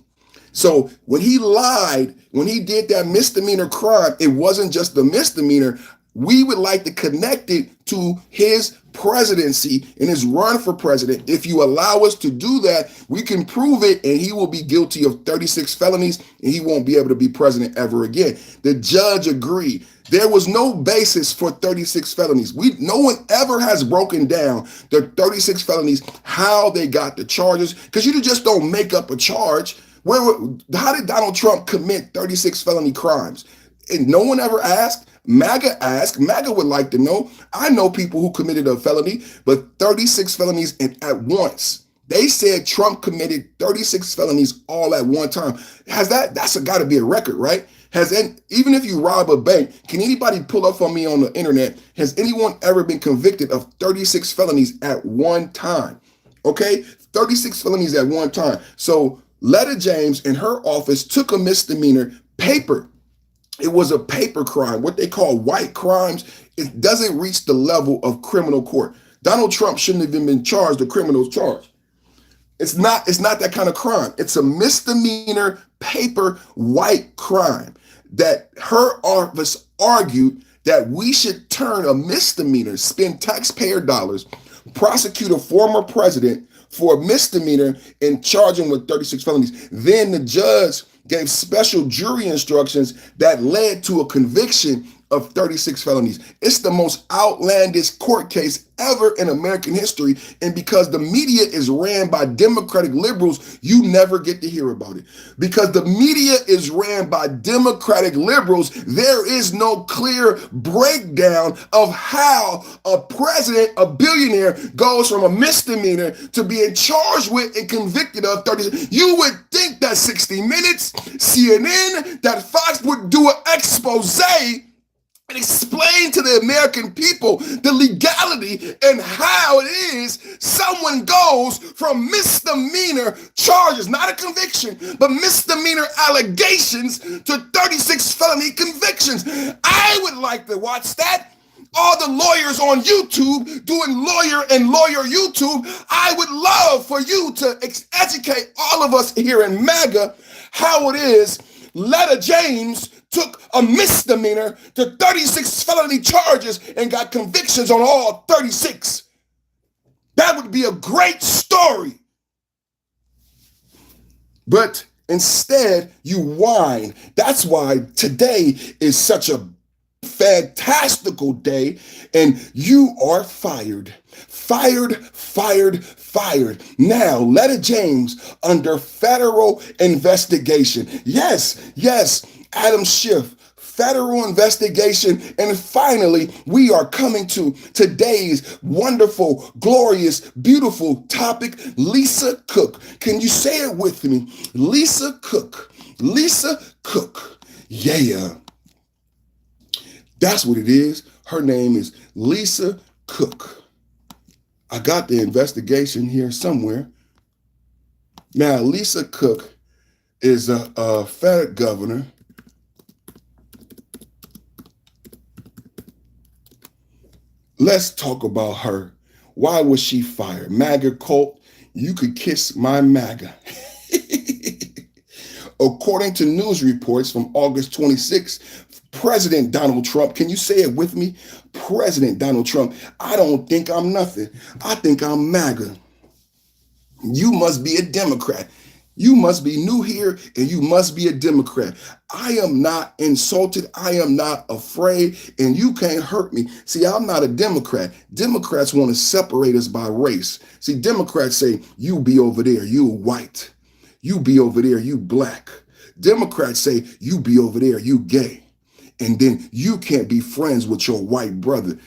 S1: So when he lied, when he did that misdemeanor crime, it wasn't just the misdemeanor. We would like to connect it to his presidency and his run for president. If you allow us to do that, we can prove it and he will be guilty of 36 felonies and he won't be able to be president ever again. The judge agreed. There was no basis for 36 felonies. No one ever has broken down the 36 felonies, how they got the charges, because you just don't make up a charge. How did Donald Trump commit 36 felony crimes? And no one ever asked. MAGA asked. MAGA would like to know. I know people who committed a felony, but 36 felonies at once. They said Trump committed 36 felonies all at one time. That's got to be a record, right? Even if you rob a bank, can anybody pull up on me on the internet? Has anyone ever been convicted of 36 felonies at one time? Okay, 36 felonies at one time. So Letta James in her office took a misdemeanor paper. It was a paper crime, what they call white crimes. It doesn't reach the level of criminal court. Donald Trump shouldn't have even been charged a criminal charge. It's not that kind of crime. It's a misdemeanor paper white crime that her office argued that we should turn a misdemeanor, spend taxpayer dollars, prosecute a former president for a misdemeanor and charge him with 36 felonies. Then the judge gave special jury instructions that led to a conviction of 36 felonies. It's the most outlandish court case ever in American history. And because the media is ran by Democratic liberals, you never get to hear about it. Because the media is ran by Democratic liberals, there is no clear breakdown of how a president, a billionaire, goes from a misdemeanor to being charged with and convicted of 30. You would think that 60 Minutes, CNN, that Fox would do an expose and explain to the American people the legality and how it is someone goes from misdemeanor charges, not a conviction, but misdemeanor allegations to 36 felony convictions. I would like to watch that. All the lawyers on YouTube doing lawyer YouTube, I would love for you to educate all of us here in MAGA how it is Letta James took a misdemeanor to 36 felony charges and got convictions on all 36. That would be a great story. But instead, you whine. That's why today is such a fantastical day, and you are fired. Fired. Now, Letta James under federal investigation. Yes, Adam Schiff, federal investigation. And finally, we are coming to today's wonderful, glorious, beautiful topic, Lisa Cook. Can you say it with me? Lisa Cook. Yeah. That's what it is. Her name is Lisa Cook. I got the investigation here somewhere. Now, Lisa Cook is a Fed governor. Let's talk about her. Why was she fired? MAGA cult, you could kiss my MAGA. According to news reports from August 26th, President Donald Trump, can you say it with me? President Donald Trump, I don't think I'm nothing. I think I'm MAGA. You must be a Democrat. You must be new here and you must be a Democrat. I am not insulted. I am not afraid and you can't hurt me. See, I'm not a Democrat. Democrats want to separate us by race. See, Democrats say, you be over there, you white. You be over there, you black. Democrats say, you be over there, you gay. And then you can't be friends with your white brother.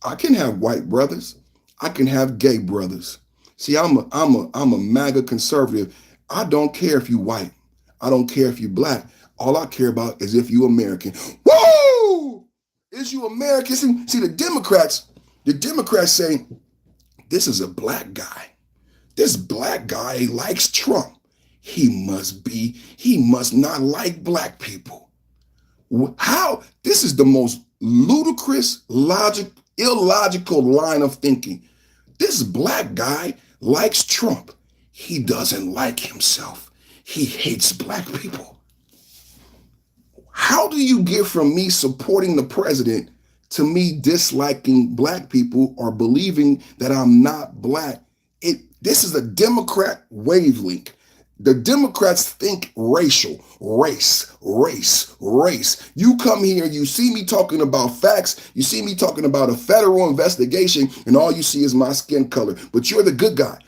S1: I can have white brothers. I can have gay brothers. See, I'm a MAGA conservative. I don't care if you white. I don't care if you black. All I care about is if you American. Woo! Is you American? See, the Democrats say, this is a black guy. This black guy likes Trump. He must not like black people. How? This is the most ludicrous, illogical line of thinking. This black guy likes Trump. He doesn't like himself. He hates black people. How do you get from me supporting the president to me disliking black people or believing that I'm not black? This is a Democrat wavelength. The Democrats think racial, race. You come here, you see me talking about facts, you see me talking about a federal investigation, and all you see is my skin color. But you're the good guy.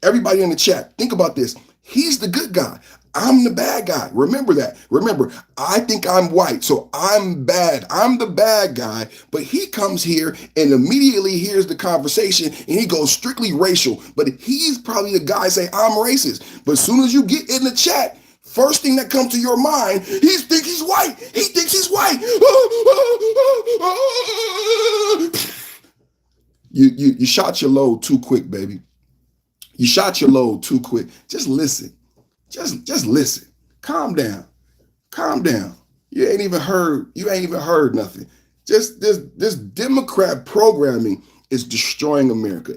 S1: Everybody in the chat, think about this. He's the good guy. I'm the bad guy. Remember that. Remember, I think I'm white, so I'm bad. I'm the bad guy. But he comes here and immediately hears the conversation and he goes strictly racial. But he's probably the guy saying I'm racist. But as soon as you get in the chat, first thing that comes to your mind, he thinks he's white. He thinks he's white. You shot your load too quick, baby. You shot your load too quick. Just listen. Just listen. Calm down. You ain't even heard nothing. Just this Democrat programming is destroying America.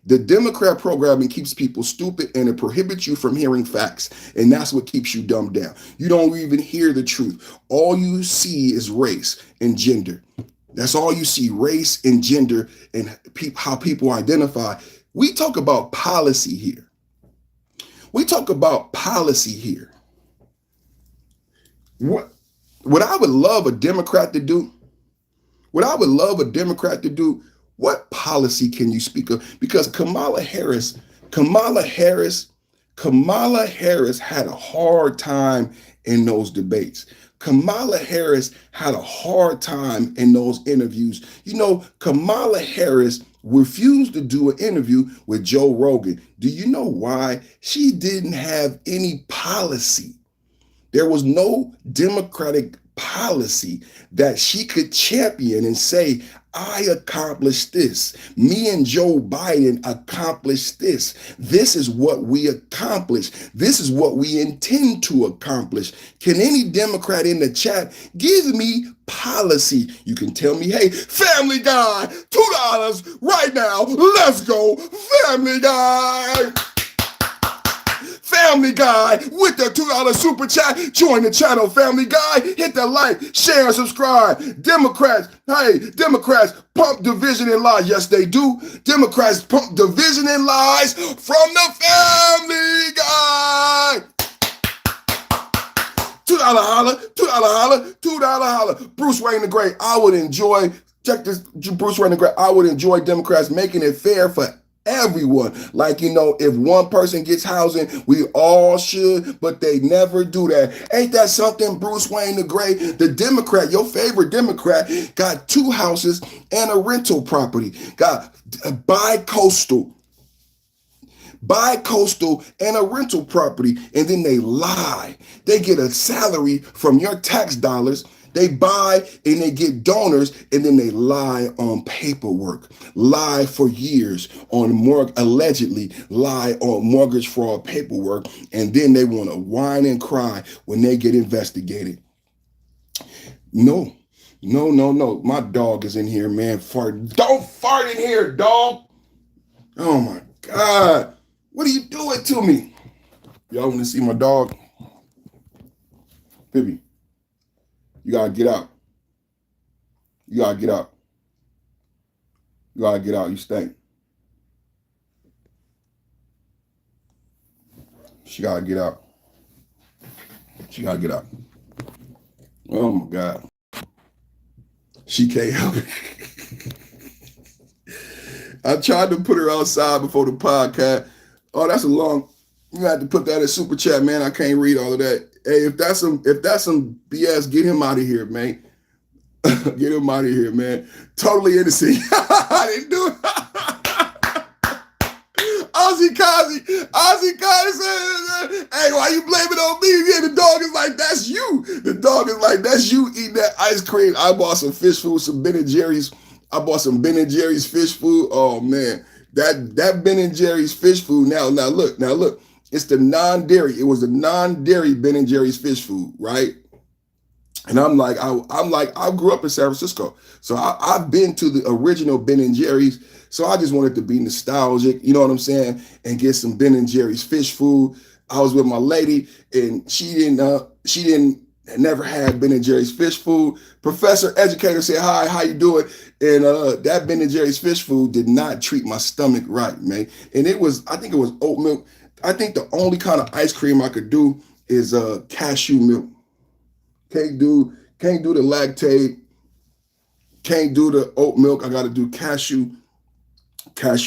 S1: The Democrat programming keeps people stupid and it prohibits you from hearing facts. And that's what keeps you dumbed down. You don't even hear the truth. All you see is race and gender. That's all you see, race and gender and how people identify. We talk about policy here. What I would love a Democrat to do, What I would love a Democrat to do, what policy can you speak of? Because Kamala Harris, Kamala Harris had a hard time in those debates. Kamala Harris had a hard time in those interviews. You know, Kamala Harris refused to do an interview with Joe Rogan. Do you know why? She didn't have any policy. There was no Democratic policy that she could champion and say, I accomplished this. Me and Joe Biden accomplished this. This is what we accomplished. This is what we intend to accomplish. Can any Democrat in the chat give me policy? You can tell me, hey, Family Guy, $2 right now. Let's go, Family Guy. Family Guy with the $2 super chat. Join the channel, Family Guy. Hit the like, share, and subscribe. Democrats, hey, Democrats pump division and lies. Yes, they do. Democrats pump division and lies from the Family Guy. $2 holla, $2 holla, $2 holla. Bruce Wayne the Great, I would enjoy, check this, Bruce Wayne the Great, I would enjoy Democrats making it fair for everyone. Like, you know, if one person gets housing, we all should, but they never do that. Ain't that something, Bruce Wayne the Great? The Democrat, your favorite Democrat, got 2 houses and a rental property, got a bi-coastal and a rental property, and then they lie. They get a salary from your tax dollars. They buy and they get donors, and then they lie on paperwork, lie for years on allegedly lie on mortgage fraud paperwork, and then they want to whine and cry when they get investigated. No. My dog is in here, man. Fart. Don't fart in here, dog. Oh my God. What are you doing to me? Y'all want to see my dog? Pibby. You gotta get out. You gotta get out. You gotta get out. You stink. She gotta get out. She gotta get out. Oh my God. She can't help it. I tried to put her outside before the podcast. Oh, that's a long. You have to put that in super chat, man. I can't read all of that. Hey, if that's some BS, get him out of here, man. Get him out of here, man. Totally innocent. I didn't do it. Ozzy Kazi said, hey, why you blaming on me? Yeah, the dog is like, that's you. The dog is like, that's you eating that ice cream. I bought some fish food, some Ben & Jerry's. I bought some Ben & Jerry's fish food. Oh, man. That Ben & Jerry's fish food. Now look. It's the non-dairy. It was the non-dairy Ben & Jerry's fish food, right? And I'm like, I grew up in San Francisco. So I've been to the original Ben & Jerry's. So I just wanted to be nostalgic, you know what I'm saying? And get some Ben & Jerry's fish food. I was with my lady and she never had Ben & Jerry's fish food. Professor educator said, hi, how you doing? And that Ben & Jerry's fish food did not treat my stomach right, man. And I think it was oat milk. I think the only kind of ice cream I could do is cashew milk. Can't do the lactate. Can't do the oat milk. I got to do cashew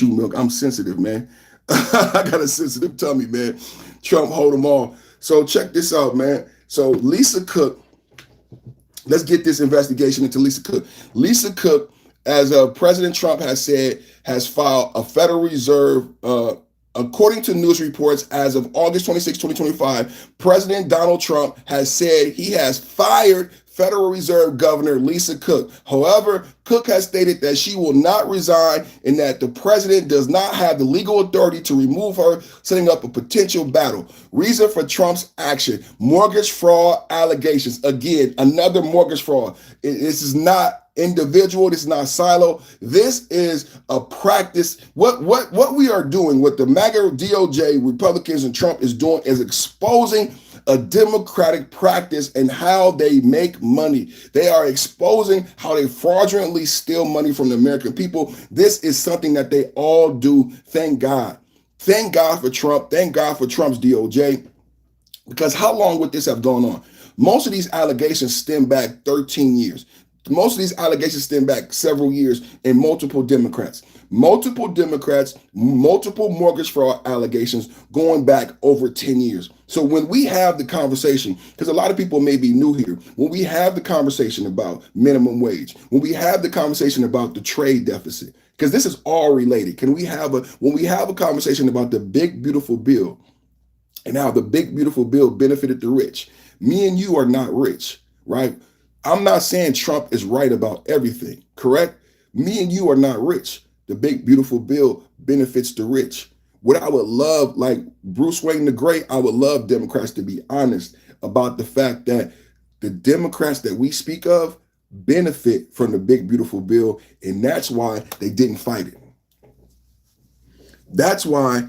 S1: milk. I'm sensitive, man. I got a sensitive tummy, man. Trump hold them all. So check this out, man. So Lisa Cook, let's get this investigation into Lisa Cook. Lisa Cook, as President Trump has said, has filed a Federal Reserve. According to news reports, as of August 26, 2025, President Donald Trump has said he has fired Federal Reserve Governor Lisa Cook. However, Cook has stated that she will not resign and that the president does not have the legal authority to remove her, setting up a potential battle. Reason for Trump's action: mortgage fraud allegations. Again, another mortgage fraud. This is not individual. This is not silo. This is a practice. What we are doing, what the MAGA DOJ, Republicans, and Trump is doing is exposing a democratic practice and how they make money. They are exposing how they fraudulently steal money from the American people. This is something that they all do. Thank God. Thank God for Trump. Thank God for Trump's DOJ. Because how long would this have gone on? Most of these allegations stem back 13 years. Most of these allegations stem back several years and multiple Democrats, multiple mortgage fraud allegations going back over 10 years. So when we have the conversation, because a lot of people may be new here, when we have the conversation about minimum wage, when we have the conversation about the trade deficit, because this is all related. When we have a conversation about the big beautiful bill and how the big beautiful bill benefited the rich, me and you are not rich, right? I'm not saying Trump is right about everything, correct? Me and you are not rich. The big beautiful bill benefits the rich. What I would love, like Bruce Wayne the Great, I would love Democrats to be honest about the fact that the Democrats that we speak of benefit from the big beautiful bill, and that's why they didn't fight it. That's why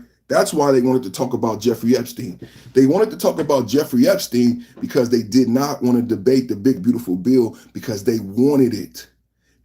S1: they wanted to talk about Jeffrey Epstein. They wanted to talk about Jeffrey Epstein because they did not want to debate the big beautiful bill because they wanted it.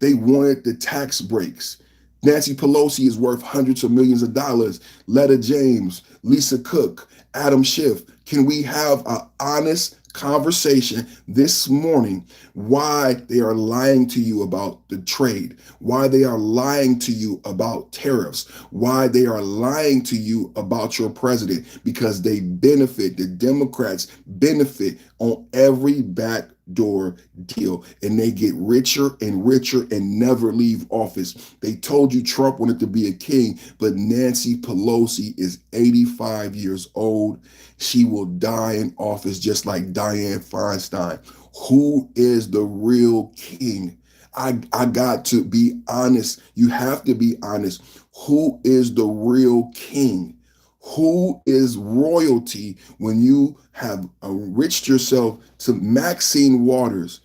S1: They wanted the tax breaks. Nancy Pelosi is worth hundreds of millions of dollars. Letta James, Lisa Cook, Adam Schiff. Can we have an honest conversation this morning why they are lying to you about the trade, why they are lying to you about tariffs, why they are lying to you about your president? Because they benefit, the Democrats benefit on every backdoor deal, and they get richer and richer and never leave office. They told you Trump wanted to be a king, but Nancy Pelosi is 85 years old. She will die in office just like Dianne Feinstein. Who is the real king? I got to be honest. You have to be honest. Who is the real king? Who is royalty when you have enriched yourself to Maxine Waters,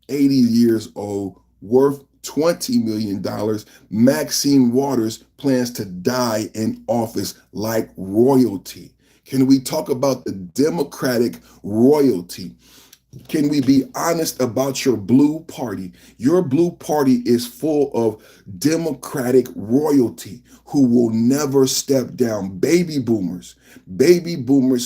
S1: 80 years old, worth $20 million. Maxine Waters plans to die in office like royalty. Can we talk about the Democratic royalty? Can we be honest about your blue party? Your blue party is full of Democratic royalty who will never step down. Baby boomers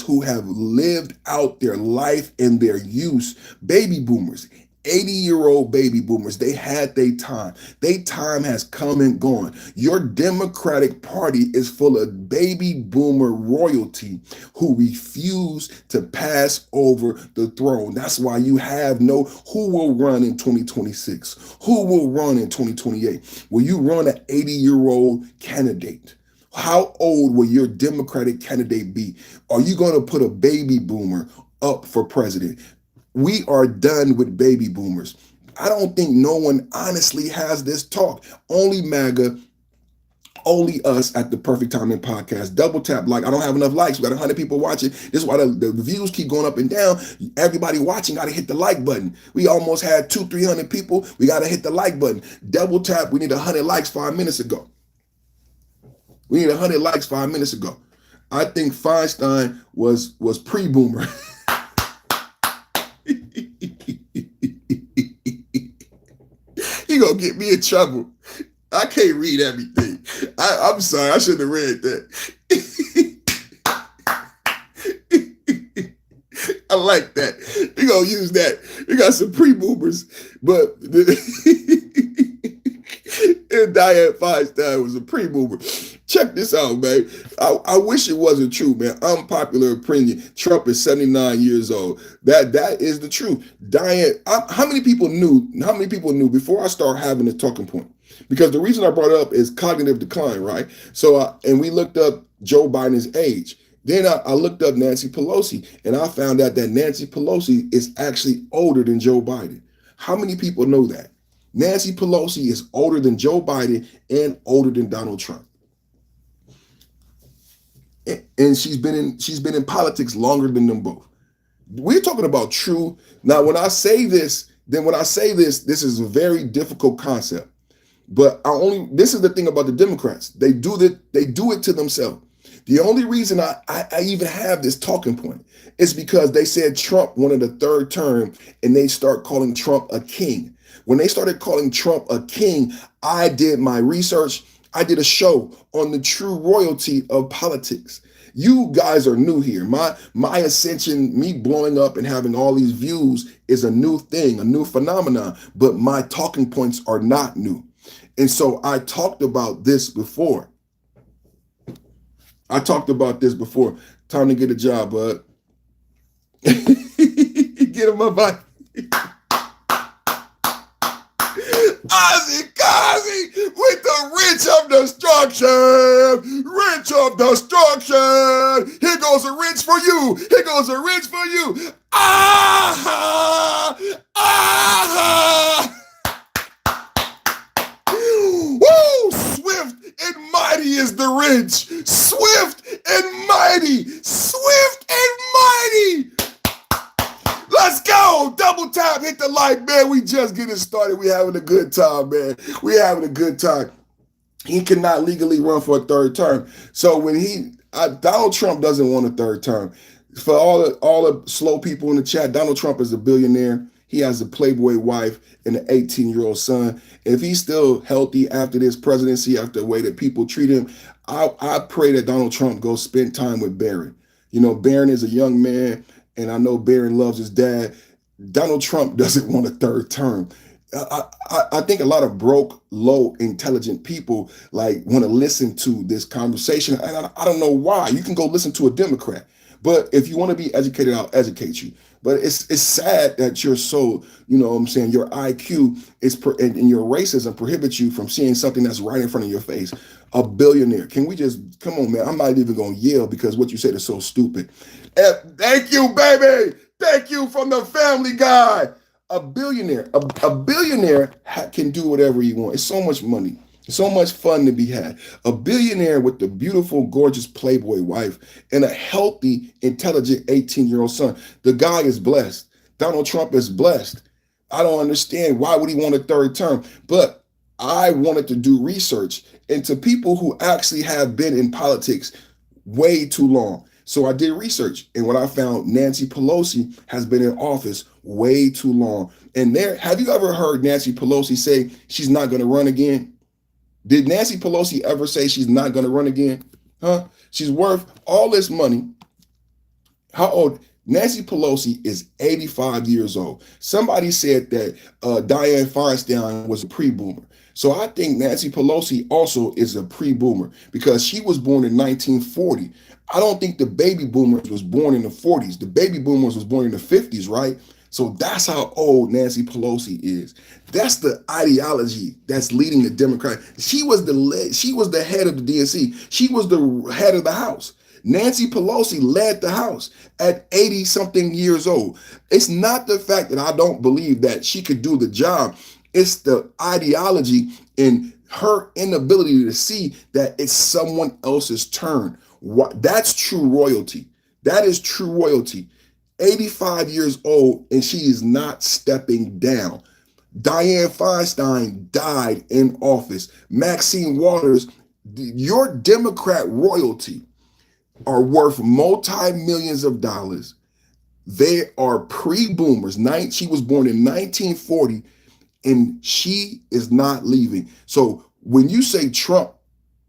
S1: who have lived out their life and their youth. Baby boomers, 80-year-old baby boomers, they had their time. Their time has come and gone. Your Democratic Party is full of baby boomer royalty who refuse to pass over the throne. That's why you have who will run in 2026? Who will run in 2028? Will you run an 80-year-old candidate? How old will your Democratic candidate be? Are you going to put a baby boomer up for president? We are done with baby boomers. I don't think no one honestly has this talk. Only MAGA, only us at the Perfect Timing Podcast. Double tap like. I don't have enough likes. We got 100 people watching. This is why the views keep going up and down. Everybody watching got to hit the like button. We almost had 200-300 people. We got to hit the like button. Double tap. We need 100 likes 5 minutes ago. We need 100 likes 5 minutes ago. I think Feinstein was pre-boomer. He gonna get me in trouble. I can't read everything. I'm sorry, I shouldn't have read that. I like that. We gonna use that. We got some pre-boomers, but and Dianne Feinstein was a pre-boomer. Check this out, man. I wish it wasn't true, man. Unpopular opinion. Trump is 79 years old. That is the truth. Dianne, how many people knew before I start having this talking point? Because the reason I brought it up is cognitive decline, right? So, and we looked up Joe Biden's age. Then I looked up Nancy Pelosi, and I found out that Nancy Pelosi is actually older than Joe Biden. How many people know that? Nancy Pelosi is older than Joe Biden and older than Donald Trump. And she's been in politics longer than them both. We're talking about true. Now, when I say this, this is a very difficult concept. But this is the thing about the Democrats. They do it to themselves. The only reason I even have this talking point is because they said Trump wanted a third term and they start calling Trump a king. When they started calling Trump a king, I did my research. I did a show on the true royalty of politics. You guys are new here. My ascension, me blowing up and having all these views is a new thing, a new phenomenon, but my talking points are not new. And so I talked about this before. Time to get a job, bud. Get him up, bud. Ozzy Kazi with the wrench of destruction. Wrench of destruction. Here goes a wrench for you. Here goes a wrench for you. Ah! Ah! Woo! Swift and mighty is the wrench. Swift and mighty. Swift and mighty. Let's go. Double tap, hit the like, man. We just getting started. We having a good time, man. We having a good time. He cannot legally run for a third term. So when Donald Trump doesn't want a third term. For all the slow people in the chat, Donald Trump is a billionaire. He has a Playboy wife and an 18-year-old son. If he's still healthy after this presidency, after the way that people treat him, I pray that Donald Trump goes spend time with Barron. You know, Barron is a young man, and I know Barron loves his dad. Donald Trump doesn't want a third term. I think a lot of broke, low, intelligent people want to listen to this conversation. And I don't know why. You can go listen to a Democrat. But if you want to be educated, I'll educate you. But it's sad that you're so, your IQ and your racism prohibits you from seeing something that's right in front of your face. A billionaire. Can we just, come on, man. I'm not even going to yell because what you said is so stupid. Thank you, baby. Thank you from the Family Guy. A billionaire. A billionaire can do whatever he wants. It's so much money. So much fun to be had. A billionaire with the beautiful, gorgeous Playboy wife and a healthy, intelligent 18-year-old son. The guy is blessed. Donald Trump is blessed. I don't understand. Why would he want a third term? But I wanted to do research into people who actually have been in politics way too long. So I did research, and what I found, Nancy Pelosi has been in office way too long. And have you ever heard Nancy Pelosi say she's not going to run again? Did Nancy Pelosi ever say she's not going to run again? Huh? She's worth all this money. How old? Nancy Pelosi is 85 years old. Somebody said that Dianne Feinstein was a pre-boomer. So I think Nancy Pelosi also is a pre-boomer because she was born in 1940. I don't think the baby boomers was born in the 40s. The baby boomers was born in the 50s, right? So that's how old Nancy Pelosi is. That's the ideology that's leading the Democrat. She was the head of the DNC. She was the head of the House. Nancy Pelosi led the House at 80-something years old. It's not the fact that I don't believe that she could do the job. It's the ideology and her inability to see that it's someone else's turn. That's true royalty. That is true royalty. 85 years old, and she is not stepping down. Dianne Feinstein died in office. Maxine Waters, your Democrat royalty are worth multi-millions of dollars. They are pre-boomers. She was born in 1940, and she is not leaving. So when you say Trump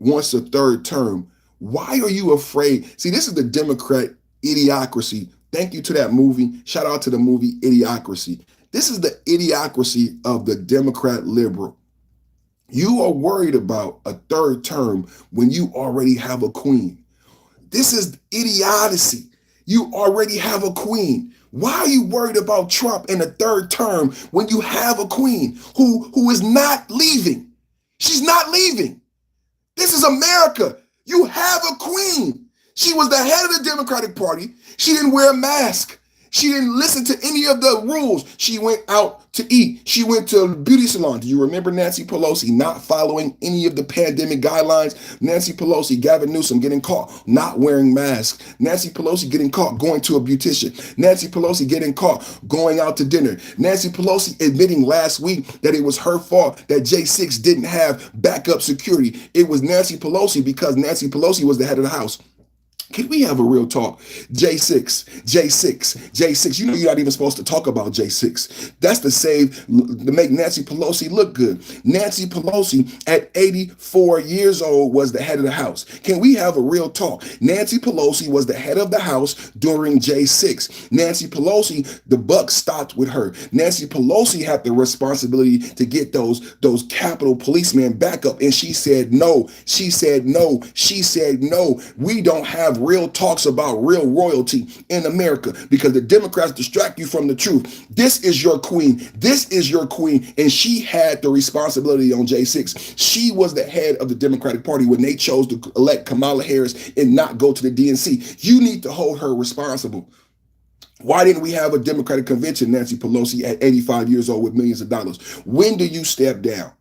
S1: wants a third term, why are you afraid? See, this is the Democrat idiocracy. Thank you to that movie. Shout out to the movie Idiocracy. This is the idiocracy of the Democrat liberal. You are worried about a third term when you already have a queen. This is idiocy. You already have a queen. Why are you worried about Trump in a third term when you have a queen who is not leaving? She's not leaving. This is America. You have a queen. She was the head of the Democratic Party. She didn't wear a mask. She didn't listen to any of the rules. She went out to eat. She went to a beauty salon. Do you remember Nancy Pelosi not following any of the pandemic guidelines? Nancy Pelosi, Gavin Newsom getting caught not wearing masks. Nancy Pelosi getting caught going to a beautician. Nancy Pelosi getting caught going out to dinner. Nancy Pelosi admitting last week that it was her fault that J6 didn't have backup security. It was Nancy Pelosi because Nancy Pelosi was the head of the House. Can we have a real talk? J6, J6, J6. You know you're not even supposed to talk about J6. That's to make Nancy Pelosi look good. Nancy Pelosi at 84 years old was the head of the House. Can we have a real talk? Nancy Pelosi was the head of the House during J6. Nancy Pelosi, the buck stopped with her. Nancy Pelosi had the responsibility to get those Capitol policemen back up, and she said no. She said no. She said no. We don't have real talks about real royalty in America because the Democrats distract you from the truth. This is your queen. This is your queen. And she had the responsibility on J6. She was the head of the Democratic Party when they chose to elect Kamala Harris and not go to the DNC. You need to hold her responsible. Why didn't we have a Democratic convention, Nancy Pelosi, at 85 years old with millions of dollars? When do you step down?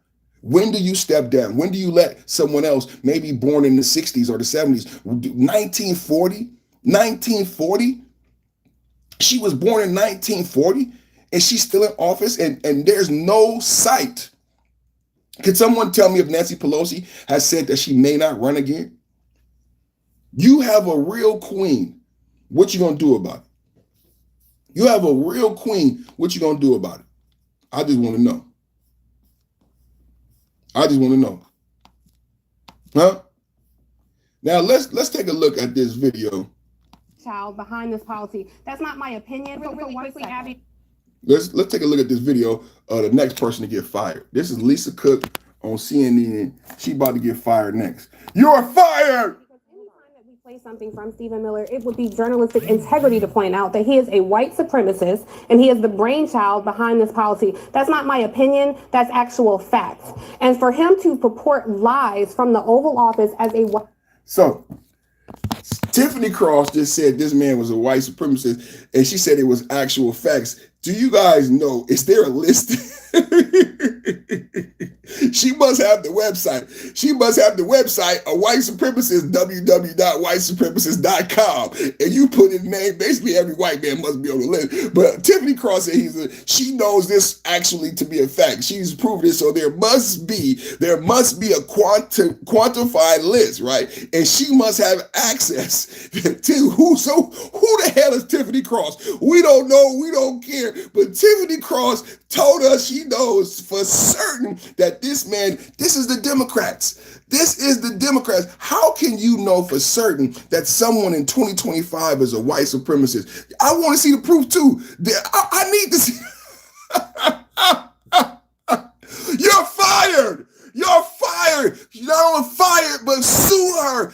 S1: When do you step down? When do you let someone else, maybe born in the 60s or the 70s, 1940? She was born in 1940 and she's still in office and there's no sight. Can someone tell me if Nancy Pelosi has said that she may not run again? You have a real queen. What you gonna do about it? You have a real queen. What you gonna do about it? I just want to know. I just want to know. Huh? Now let's take a look at this video.
S2: Child behind this policy. That's not my opinion. Really quickly, Abby.
S1: Let's take a look at this video of the next person to get fired. This is Lisa Cook on CNN. She about to get fired next. You're fired!
S2: Play something from Stephen Miller, it would be journalistic integrity to point out that he is a white supremacist and he is the brainchild behind this policy. That's not my opinion, that's actual facts. And for him to purport lies from the Oval Office as a white...
S1: So, Tiffany Cross just said this man was a white supremacist and she said it was actual facts. Do you guys know, is there a list? She must have the website. She must have the website, a white supremacist, www.whitesupremacist.com. And you put his name, basically every white man must be on the list. But Tiffany Cross said she knows this actually to be a fact. She's proven it. So there must be a quantified list, right? And she must have access to who the hell is Tiffany Cross? We don't know, we don't care. But Tiffany Cross told us she knows for certain that this is the Democrats. This is the Democrats. How can you know for certain that someone in 2025 is a white supremacist? I want to see the proof too. I need to see. You're fired. You're fired. You're not only fired, but sue her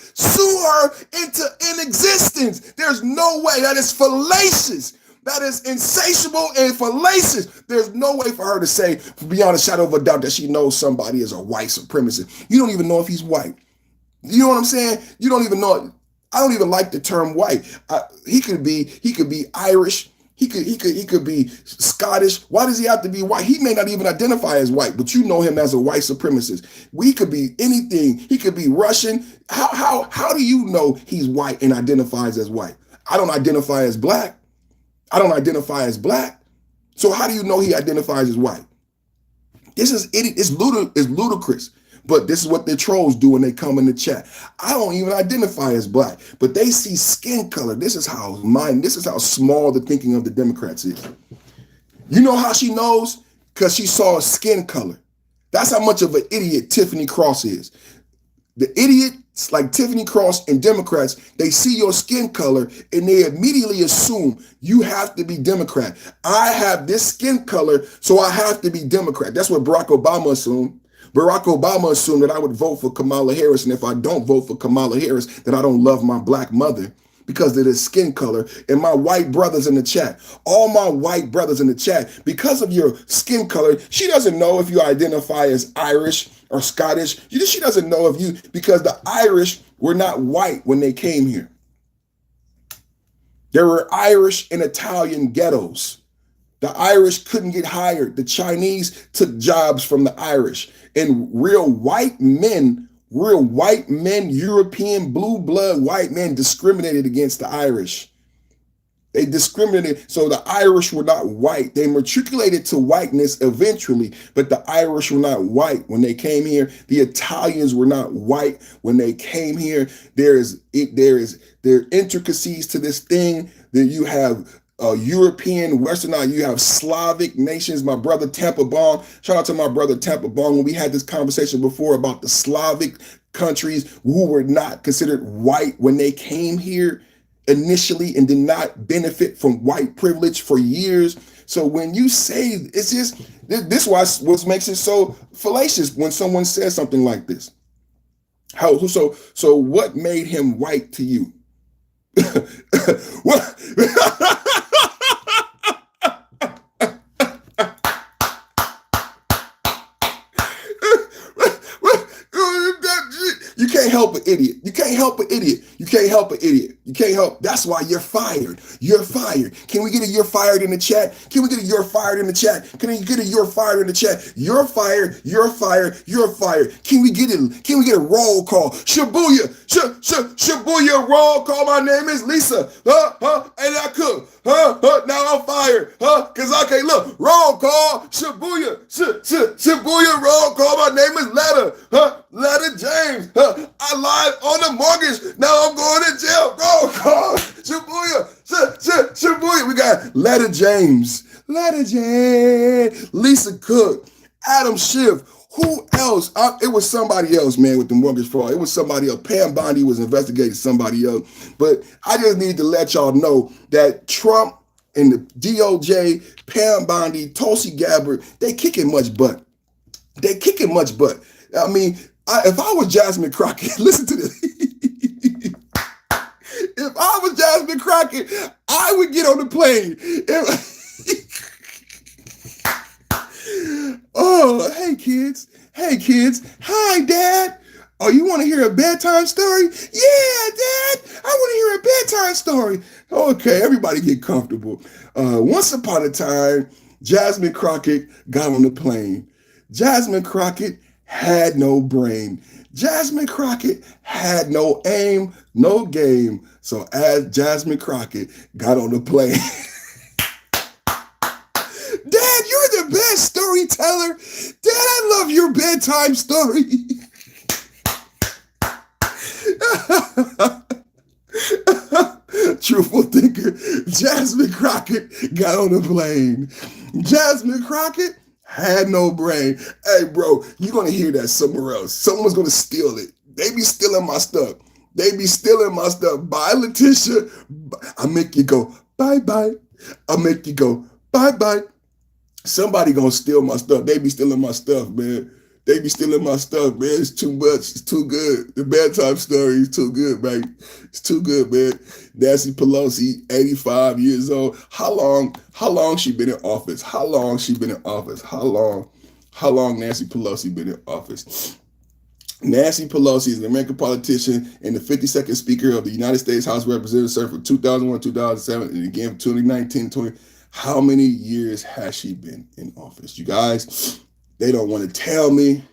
S1: into inexistence. There's no way. That is fallacious. That is insatiable and fallacious. There's no way for her to say, beyond a shadow of a doubt, that she knows somebody is a white supremacist. You don't even know if he's white. You know what I'm saying? You don't even know. I don't even like the term white. He could be Irish. He could be Scottish. Why does he have to be white? He may not even identify as white, but you know him as a white supremacist. He could be anything. He could be Russian. How do you know he's white and identifies as white? I don't identify as black. So how do you know he identifies as white? It's ludicrous. But this is what the trolls do when they come in the chat. I don't even identify as black, but they see skin color. This is how small the thinking of the Democrats is. You know how she knows? Because she saw skin color. That's how much of an idiot Tiffany Cross is. The idiots like Tiffany Cross and Democrats, they see your skin color and they immediately assume you have to be Democrat. I have this skin color, so I have to be Democrat. That's what Barack Obama assumed. Barack Obama assumed that I would vote for Kamala Harris, and if I don't vote for Kamala Harris, that I don't love my black mother because of his skin color. And my white brothers in the chat, all my white brothers in the chat, because of your skin color, she doesn't know if you identify as Irish or Scottish. She doesn't know if you, because the Irish were not white when they came here. There were Irish and Italian ghettos. The Irish couldn't get hired. The Chinese took jobs from the Irish. And real white men, European blue blood white men discriminated against the Irish. They discriminated. So the Irish were not white. They matriculated to whiteness eventually, but the Irish were not white when they came here. The Italians were not white when they came here. There are intricacies to this thing that you have European, Western, you have Slavic nations. My brother Tampa Bong, shout out to my brother Tampa Bong. When we had this conversation before about the Slavic countries who were not considered white when they came here initially and did not benefit from white privilege for years. So when you say, it's just, this what makes it so fallacious when someone says something like this. So what made him white to you? What? You can't help an idiot. You can't help an idiot. You can't help an idiot. You can't help. That's why you're fired. You're fired. Can we get a you're fired in the chat? Can we get a you're fired in the chat? Can we get a you're fired in the chat? You're fired. You're fired. You're fired. Can we get it? Can we get a roll call? Shibuya. Shibuya roll call. My name is Lisa. And I cook. Now I'm fired. Cause I can't look. Roll call. Shibuya. Shibuya roll call. My name is Letta. Letta James. I lied on the mortgage. Now I'm going to jail. Roll call. Shibuya. Shibuya. We got Letta James. Lisa Cook. Adam Schiff. Who else? It was somebody else, man, with the mortgage fraud. It was somebody else. Pam Bondi was investigating somebody else. But I just need to let y'all know that Trump and the DOJ, Pam Bondi, Tulsi Gabbard, they kicking much butt. They kicking much butt. I mean, if I was Jasmine Crockett, listen to this. If I was Jasmine Crockett, I would get on the plane. Oh, hey kids. Hi, Dad. Oh, you want to hear a bedtime story? Yeah, Dad. I want to hear a bedtime story. Okay, everybody get comfortable. Once upon a time, Jasmine Crockett got on the plane. Jasmine Crockett had no brain. Jasmine Crockett had no aim, no game. So as Jasmine Crockett got on the plane, Dad, you're the best storyteller. Dad, I love your bedtime story. Truthful thinker, Jasmine Crockett got on the plane. Jasmine Crockett had no brain. Hey, bro, you're going to hear that somewhere else. Someone's going to steal it. They be stealing my stuff. Bye, Letitia. I make you go, bye-bye. I make you go, bye-bye. Somebody gonna steal my stuff. They be stealing my stuff, man. It's too much. It's too good. The bedtime story is too good, man. It's too good, man. Nancy Pelosi, 85 years old. How long she been in office? How long Nancy Pelosi been in office? Nancy Pelosi is an American politician and the 52nd Speaker of the United States House of Representatives, served from 2001 2007 and again from 2019 20. How many years has she been in office? You guys, they don't want to tell me.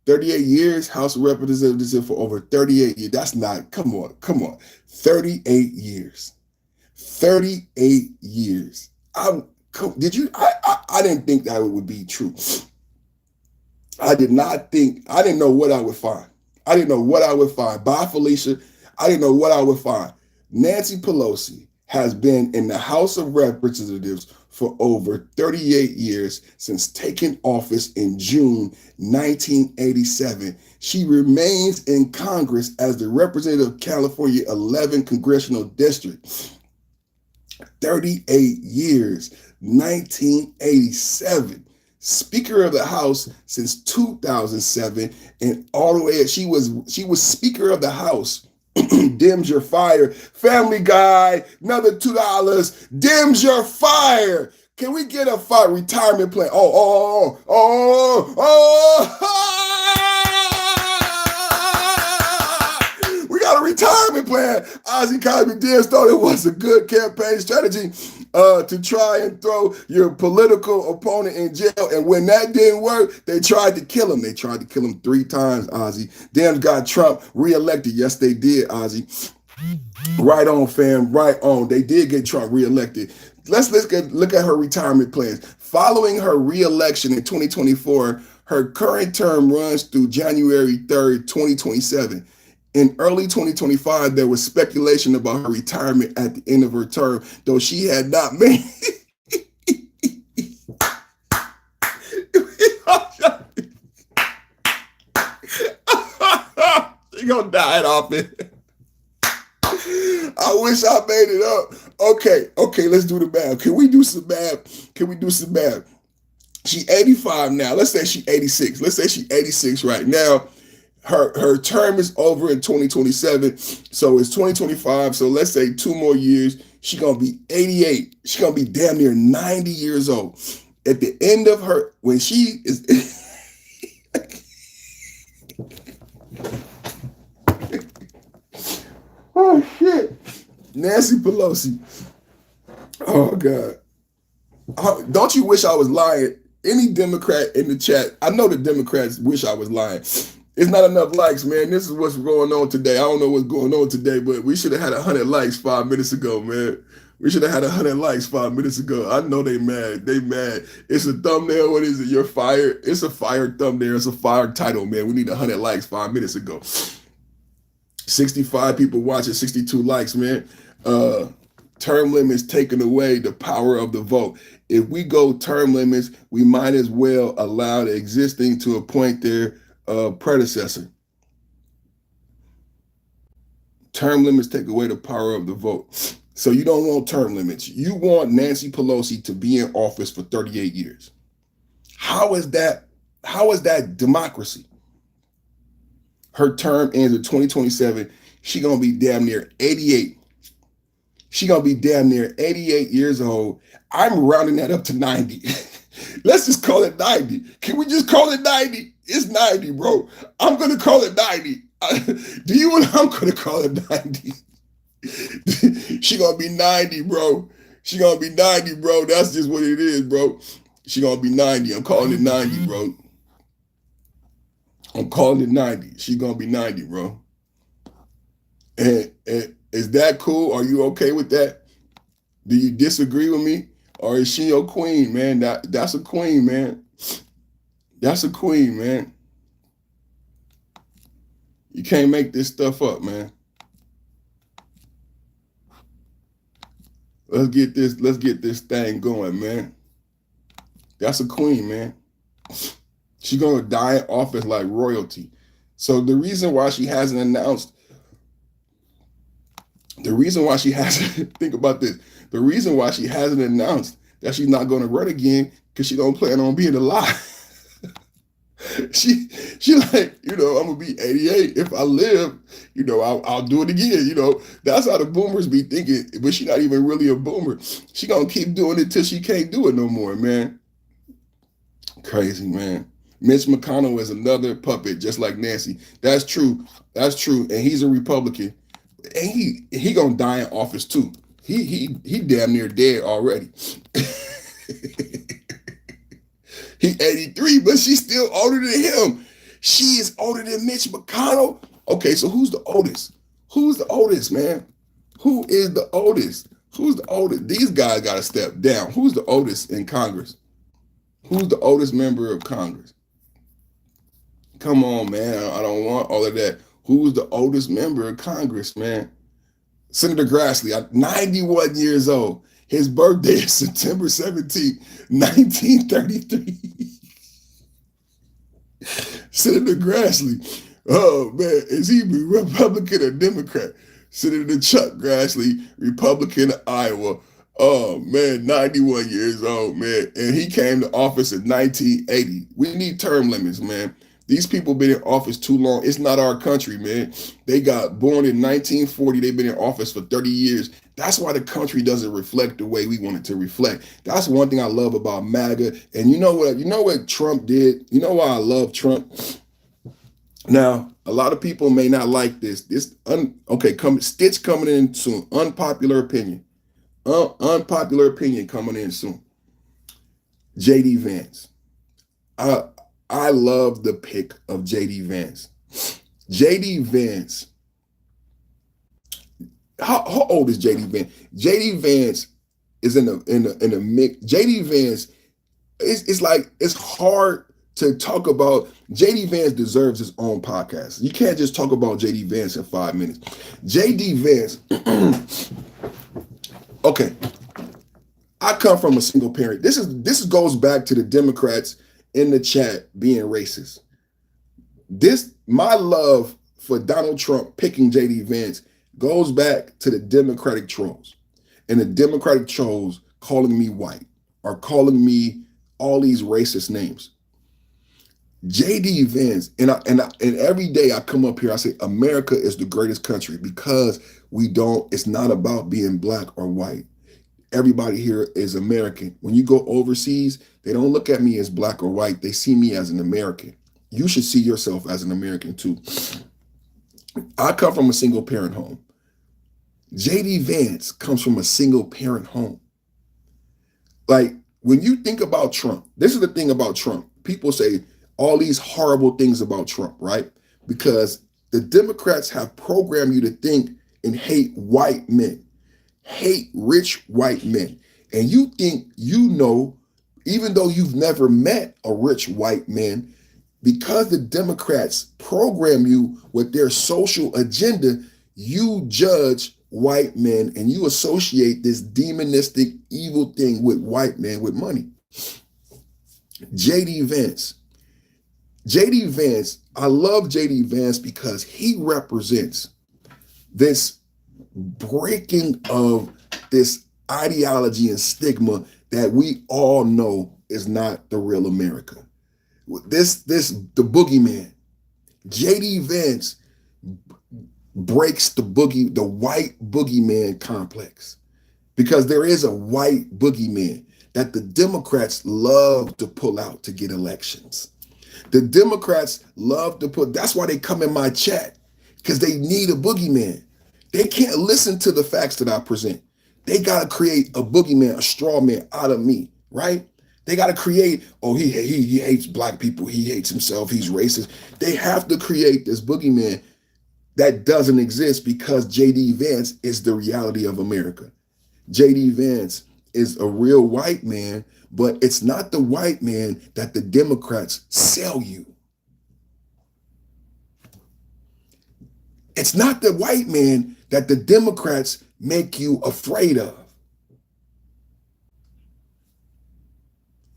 S1: 38 years, House of Representatives for over 38 years. That's not, come on. 38 years. 38 years. I didn't think that would be true. I didn't know what I would find. Bye, Felicia. I didn't know what I would find. Nancy Pelosi has been in the House of Representatives for over 38 years since taking office in June 1987. She remains in Congress as the representative of California 11 Congressional District. 38 years, 1987. Speaker of the House since 2007, and all the way she was Speaker of the House. Dims your fire. Family Guy, another $2. Dims your fire. Can we get a retirement plan? We got a retirement plan. Ozzy Cosby Dims thought it was a good campaign strategy to try and throw your political opponent in jail. And when that didn't work, they tried to kill him. They tried to kill him 3 times, Ozzy. Dems got Trump reelected. Yes, they did, Ozzy. Right on, fam. Right on. They did get Trump reelected. Look at her retirement plans. Following her reelection in 2024, her current term runs through January 3rd, 2027. In early 2025, there was speculation about her retirement at the end of her term, though she had not made. She gonna die in office. I wish I made it up. Okay, let's do the math. Can we do some math? She 85 now. Let's say she 86. Let's say she 86 right now. Her term is over in 2027. So it's 2025. So let's say 2 more years. She gonna be 88. She gonna be damn near 90 years old. At the end of her, when she is oh shit. Nancy Pelosi. Oh God. Don't you wish I was lying? Any Democrat in the chat, I know the Democrats wish I was lying. It's not enough likes, man. This is what's going on today. I don't know what's going on today, but we should have had 100 likes 5 minutes ago, man. We should have had 100 likes 5 minutes ago. I know they mad. They mad. It's a thumbnail. What is it? You're fired. It's a fired thumbnail. It's a fired title, man. We need 100 likes 5 minutes ago. 65 people watching, 62 likes, man. Term limits taking away the power of the vote. If we go term limits, we might as well allow the existing to appoint their predecessor. Term limits take away the power of the vote. So you don't want term limits. You want Nancy Pelosi to be in office for 38 years. How is that? How is that democracy? Her term ends in 2027. She gonna be damn near 88. She gonna be damn near 88 years old. I'm rounding that up to 90. Let's just call it 90. Can we just call it 90? It's 90, bro. I'm gonna call it 90. Do you and I'm gonna call it 90? She gonna be 90, bro. She gonna be 90, bro. That's just what it is, bro. She gonna be 90. I'm calling it 90, bro. I'm calling it 90. She gonna be 90, bro. And is that cool? Are you okay with that? Do you disagree with me? Or is she your queen, man? That's a queen, man. That's a queen, man. You can't make this stuff up, man. Let's get this thing going, man. That's a queen, man. She's gonna die in office like royalty. So the reason why she hasn't announced, think about this. The reason why she hasn't announced that she's not gonna run again, because she don't plan on being alive. She like, I'm gonna be 88. If I live, I'll do it again. That's how the boomers be thinking, but she's not even really a boomer. She gonna keep doing it till she can't do it no more, man. Crazy, man. Mitch McConnell is another puppet, just like Nancy. That's true. And he's a Republican. And he gonna die in office too. He damn near dead already. He 83, but she's still older than him. She is older than Mitch McConnell. Okay, so who's the oldest? Who's the oldest, man? Who is the oldest? Who's the oldest? These guys got to step down. Who's the oldest in Congress? Who's the oldest member of Congress? Come on, man. I don't want all of that. Who's the oldest member of Congress, man? Senator Grassley, 91 years old. His birthday is September 17, 1933. Senator Grassley. Oh, man. Is he Republican or Democrat? Senator Chuck Grassley, Republican of Iowa. Oh, man, 91 years old, man. And he came to office in 1980. We need term limits, man. These people been in office too long. It's not our country, man. They got born in 1940. They've been in office for 30 years. That's why the country doesn't reflect the way we want it to reflect. That's one thing I love about MAGA. And you know what Trump did? You know why I love Trump? Now, a lot of people may not like this. Stitch coming in soon. Unpopular opinion. Unpopular opinion coming in soon. J.D. Vance. I love the pick of J.D. Vance. J.D. Vance how old is JD Vance? JD Vance is in a mix. JD Vance, it's like it's hard to talk about. JD Vance deserves his own podcast. You can't just talk about JD Vance in 5 minutes. JD Vance, okay. I come from a single parent. This goes back to the Democrats in the chat being racist. My love for Donald Trump picking JD Vance goes back to the Democratic trolls. And the Democratic trolls calling me white or calling me all these racist names. JD Vance, and every day I come up here, I say America is the greatest country because it's not about being black or white. Everybody here is American. When you go overseas, they don't look at me as black or white. They see me as an American. You should see yourself as an American too. I come from a single parent home. JD Vance comes from a single parent home. Like, when you think about Trump, this is the thing about Trump. People say all these horrible things about Trump, right? Because the Democrats have programmed you to think and hate white men. Hate rich white men. And you think you know, even though you've never met a rich white man, because the Democrats program you with their social agenda, you judge white men and you associate this demonistic evil thing with white men with money. JD Vance. JD Vance, I love JD Vance because he represents this breaking of this ideology and stigma that we all know is not the real America. The boogeyman. JD Vance breaks the white boogeyman complex, because there is a white boogeyman that the Democrats love to pull out to get elections. The Democrats love to that's why they come in my chat, because they need a boogeyman. They can't listen to the facts that I present. They got to create a boogeyman, a straw man out of me, right? They got to create, he hates black people. He hates himself. He's racist. They have to create this boogeyman that doesn't exist because JD Vance is the reality of America. JD Vance is a real white man, but it's not the white man that the Democrats sell you. It's not the white man that the Democrats make you afraid of.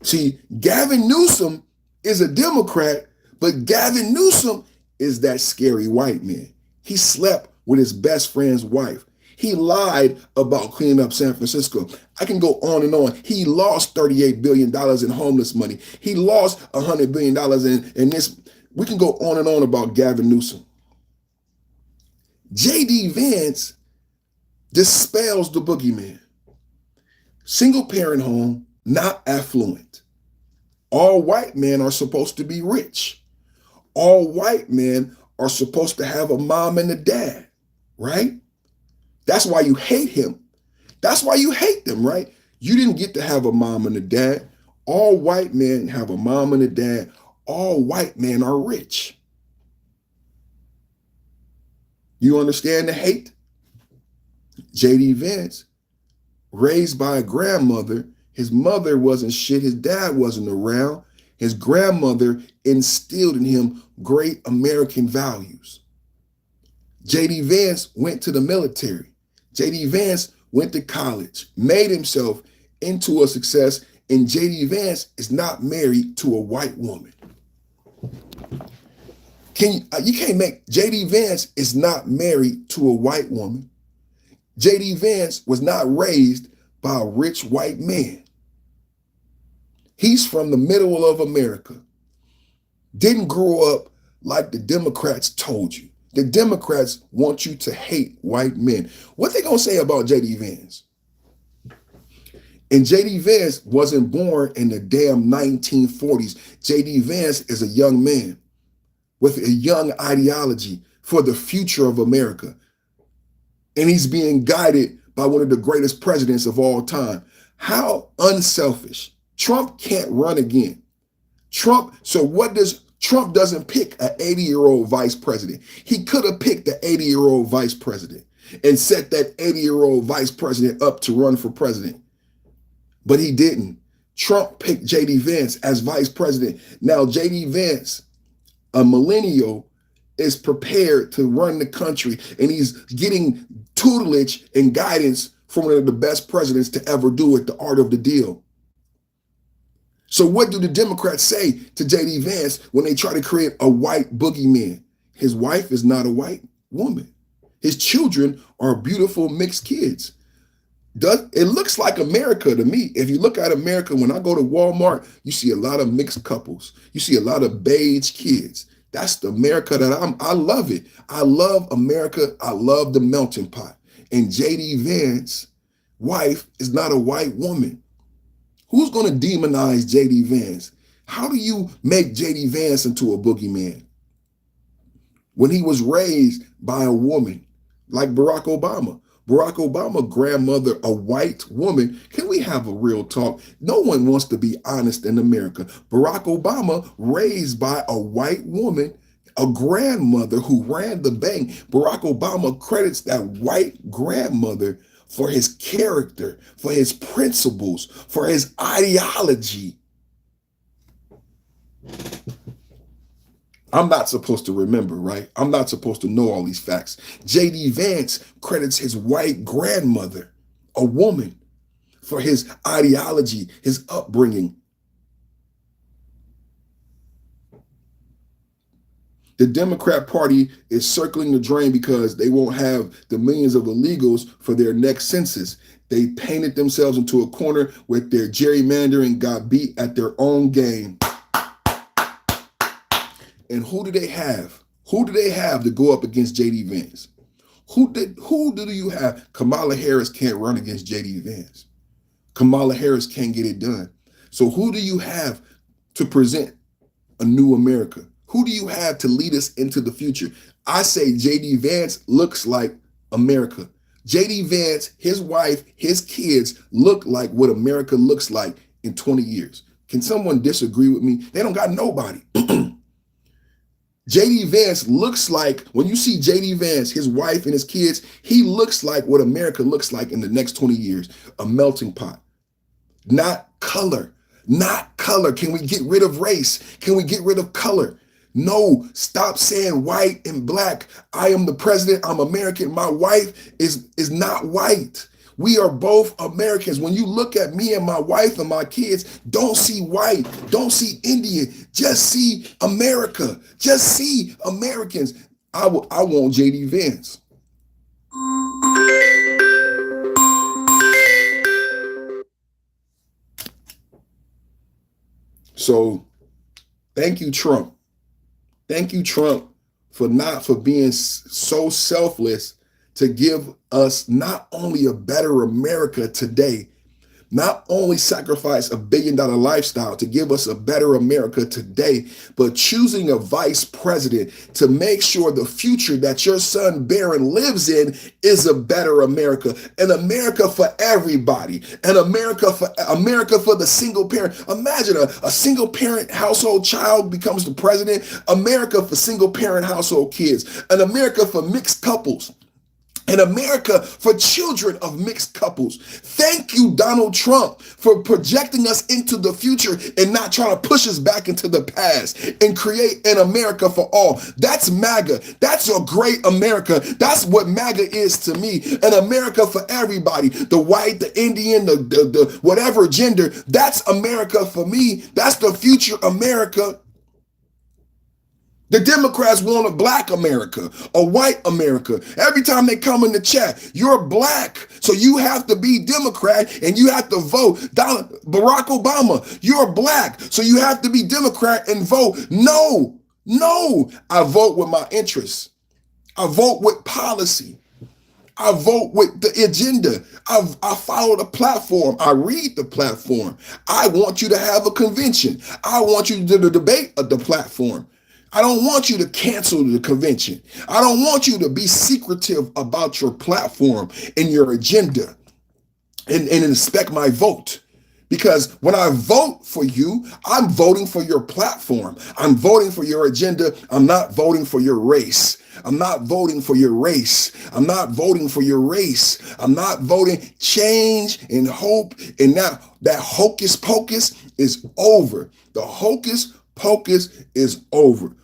S1: See, Gavin Newsom is a Democrat, but Gavin Newsom is that scary white man. He slept with his best friend's wife. He lied about cleaning up San Francisco. I can go on and on. He lost $38 billion in homeless money. He lost $100 billion in this. We can go on and on about Gavin Newsom. JD Vance dispels the boogeyman. Single parent home, not affluent. All white men are supposed to be rich. All white men are supposed to have a mom and a dad, right? That's why you hate him. That's why you hate them, right? You didn't get to have a mom and a dad. All white men have a mom and a dad. All white men are rich. You understand the hate? JD Vance, raised by a grandmother. His mother wasn't shit. His dad wasn't around. His grandmother instilled in him great American values. JD Vance went to the military. JD Vance went to college, made himself into a success, and JD Vance is not married to a white woman. JD Vance is not married to a white woman. JD Vance was not raised by a rich white man. He's from the middle of America. Didn't grow up like the Democrats told you. The Democrats want you to hate white men. What they gonna say about JD Vance? And JD Vance wasn't born in the damn 1940s. JD Vance is a young man with a young ideology for the future of America. And he's being guided by one of the greatest presidents of all time. How unselfish. Trump can't run again. Trump doesn't pick an 80-year-old vice president. He could have picked the 80-year-old vice president. and set that 80-year-old vice president up to run for president. But he didn't. Trump picked J.D. Vance as vice president. Now, J.D. Vance, a millennial, is prepared to run the country, and he's getting tutelage and guidance from one of the best presidents to ever do it, the art of the deal. So what do the Democrats say to J.D. Vance when they try to create a white boogeyman? His wife is not a white woman. His children are beautiful mixed kids. It looks like America to me. If you look at America, when I go to Walmart, you see a lot of mixed couples. You see a lot of beige kids. That's the America that I love it. I love America. I love the melting pot. And J.D. Vance's wife is not a white woman. Who's going to demonize J.D. Vance? How do you make J.D. Vance into a boogeyman? When he was raised by a woman like Barack Obama. Barack Obama's grandmother, a white woman. Can we have a real talk? No one wants to be honest in America. Barack Obama raised by a white woman, a grandmother who ran the bank. Barack Obama credits that white grandmother for his character, for his principles, for his ideology. I'm not supposed to remember, right? I'm not supposed to know all these facts. J.D. Vance credits his white grandmother, a woman, for his ideology, his upbringing. The Democrat Party is circling the drain because they won't have the millions of illegals for their next census. They painted themselves into a corner with their gerrymandering, got beat at their own game. And who do they have? Who do they have to go up against J.D. Vance? Who do you have? Kamala Harris can't run against J.D. Vance. Kamala Harris can't get it done. So who do you have to present a new America? Who do you have to lead us into the future? I say J.D. Vance looks like America. J.D. Vance, his wife, his kids look like what America looks like in 20 years. Can someone disagree with me? They don't got nobody. J.D. Vance looks like, when you see J.D. Vance, his wife and his kids, he looks like what America looks like in the next 20 years, a melting pot. Not color, not color. Can we get rid of race? Can we get rid of color? No, stop saying white and black. I am the president, I'm American. My wife is not white. We are both Americans. When you look at me and my wife and my kids, don't see white, don't see Indian, just see America, just see Americans. I want J.D. Vance. So thank you, Trump. Thank you, Trump, for being so selfless to give us not only a better America today, not only sacrifice $1 billion lifestyle to give us a better America today, but choosing a vice president to make sure the future that your son Barron lives in is a better America, an America for everybody, an America for the single parent. Imagine a single parent household child becomes the president, America for single parent household kids, an America for mixed couples. In America for children of mixed couples. Thank you, Donald Trump, for projecting us into the future and not trying to push us back into the past and create an America for all. That's MAGA. That's a great America. That's what MAGA is to me. An America for everybody. The white, the Indian, the whatever gender. That's America for me. That's the future America. The Democrats want a black America, a white America. Every time they come in the chat, you're black, so you have to be Democrat and you have to vote. Barack Obama, you're black, so you have to be Democrat and vote. No, I vote with my interests. I vote with policy. I vote with the agenda. I follow the platform. I read the platform. I want you to have a convention. I want you to debate the platform. I don't want you to cancel the convention. I don't want you to be secretive about your platform and your agenda and inspect my vote. Because when I vote for you, I'm voting for your platform. I'm voting for your agenda. I'm not voting for your race. I'm not voting for your race. I'm not voting for your race. I'm not voting change and hope. And now that hocus pocus is over. The hocus pocus is over.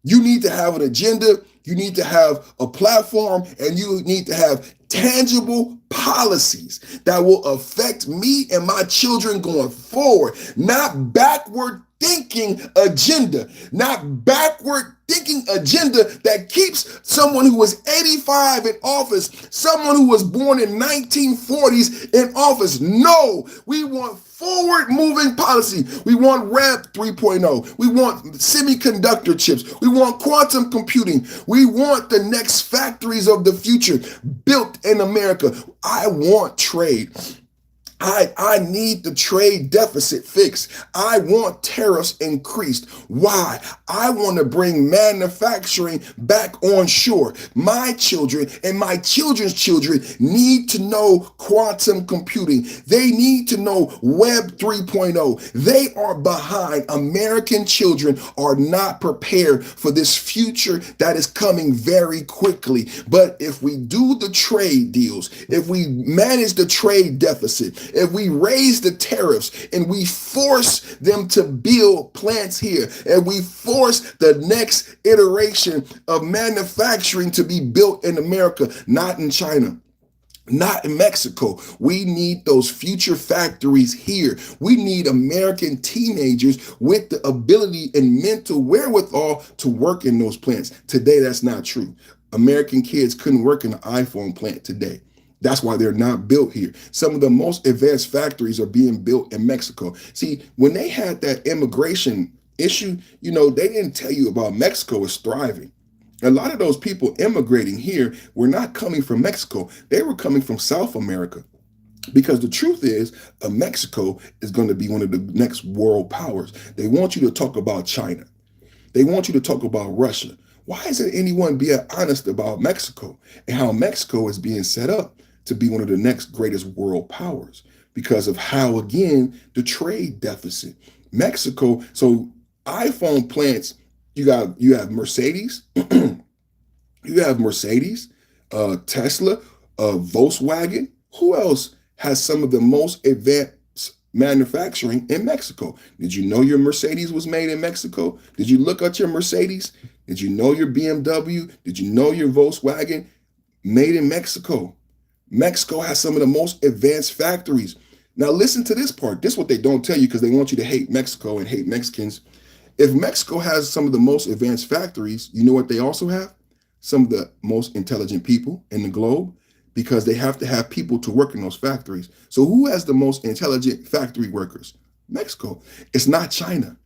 S1: You need to have an agenda. You need to have a platform, and you need to have tangible policies that will affect me and my children going forward, not backward thinking agenda, not backward thinking agenda that keeps someone who was 85 in office, someone who was born in 1940s in office. No, we want forward moving policy. We want Web 3.0. We want semiconductor chips. We want quantum computing. We want the next factories of the future built in America. I want trade. I need the trade deficit fixed. I want tariffs increased. Why? I want to bring manufacturing back on shore. My children and my children's children need to know quantum computing. They need to know Web 3.0. They are behind. American children are not prepared for this future that is coming very quickly. But if we do the trade deals, if we manage the trade deficit, if we raise the tariffs and we force them to build plants here, and we force the next iteration of manufacturing to be built in America, not in China, not in Mexico. We need those future factories here. We need American teenagers with the ability and mental wherewithal to work in those plants. Today, that's not true. American kids couldn't work in an iPhone plant today. That's why they're not built here. Some of the most advanced factories are being built in Mexico. See, when they had that immigration issue, they didn't tell you about Mexico is thriving. A lot of those people immigrating here were not coming from Mexico. They were coming from South America. Because the truth is, Mexico is going to be one of the next world powers. They want you to talk about China. They want you to talk about Russia. Why isn't anyone being honest about Mexico and how Mexico is being set up to be one of the next greatest world powers? Because of how, again, the trade deficit. Mexico, so iPhone plants, you have Mercedes, you have Mercedes, Tesla, Volkswagen. Who else has some of the most advanced manufacturing in Mexico? Did you know your Mercedes was made in Mexico? Did you look at your Mercedes? Did you know your BMW? Did you know your Volkswagen? Made in Mexico. Mexico has some of the most advanced factories. Now listen to this part. This is what they don't tell you because they want you to hate Mexico and hate Mexicans. If Mexico has some of the most advanced factories, you know what they also have? Some of the most intelligent people in the globe, because they have to have people to work in those factories. So who has the most intelligent factory workers? Mexico. It's not China.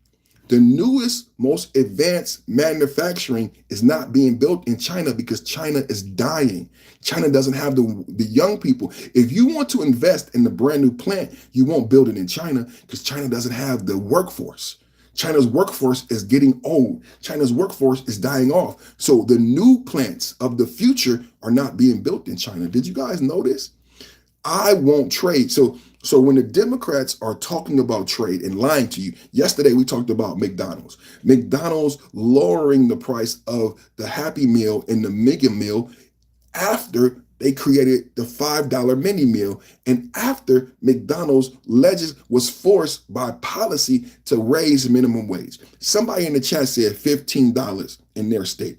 S1: The newest, most advanced manufacturing is not being built in China because China is dying. China doesn't have the young people. If you want to invest in the brand new plant, you won't build it in China because China doesn't have the workforce. China's workforce is getting old. China's workforce is dying off. So the new plants of the future are not being built in China. Did you guys know this? I won't trade. So when the Democrats are talking about trade and lying to you, yesterday we talked about McDonald's. McDonald's lowering the price of the Happy Meal and the Mega Meal after they created the $5 mini meal, and after McDonald's was forced by policy to raise minimum wage. Somebody in the chat said $15 in their state.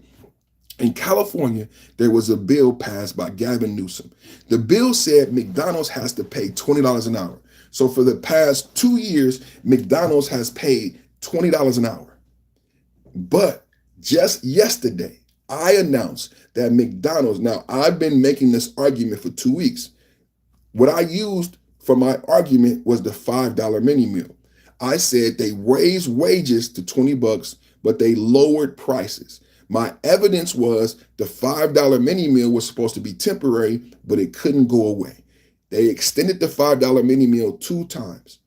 S1: In California, there was a bill passed by Gavin Newsom. The bill said McDonald's has to pay $20 an hour. So for the past 2 years, McDonald's has paid $20 an hour. But just yesterday, I announced that McDonald's, now I've been making this argument for 2 weeks. What I used for my argument was the $5 mini meal. I said they raised wages to $20, but they lowered prices. My evidence was the $5 mini meal was supposed to be temporary, but it couldn't go away. They extended the $5 mini meal 2 times.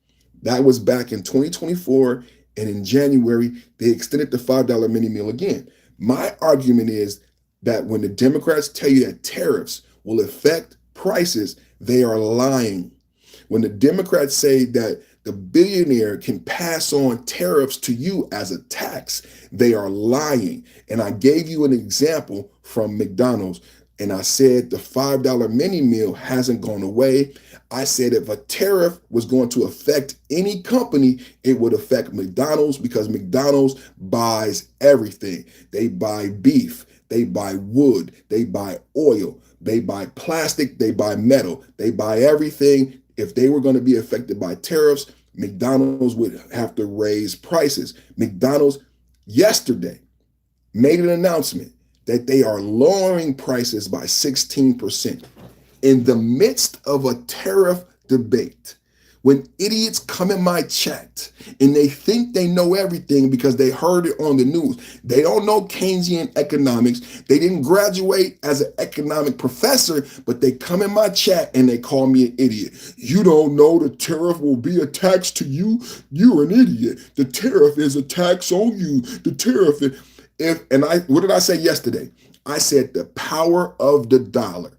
S1: That was back in 2024, and in January, they extended the $5 mini meal again. My argument is that when the Democrats tell you that tariffs will affect prices, they are lying. When the Democrats say that the billionaire can pass on tariffs to you as a tax, they are lying. And I gave you an example from McDonald's, and I said the $5 mini meal hasn't gone away. I said if a tariff was going to affect any company, it would affect McDonald's, because McDonald's buys everything. They buy beef, they buy wood, they buy oil, they buy plastic, they buy metal, they buy everything. If they were going to be affected by tariffs, McDonald's would have to raise prices. McDonald's yesterday made an announcement that they are lowering prices by 16% in the midst of a tariff debate. When idiots come in my chat and they think they know everything because they heard it on the news, they don't know Keynesian economics. They didn't graduate as an economic professor, but they come in my chat and they call me an idiot. You don't know the tariff will be a tax to you? You're an idiot. The tariff is a tax on you. The tariff is, what did I say yesterday? I said the power of the dollar.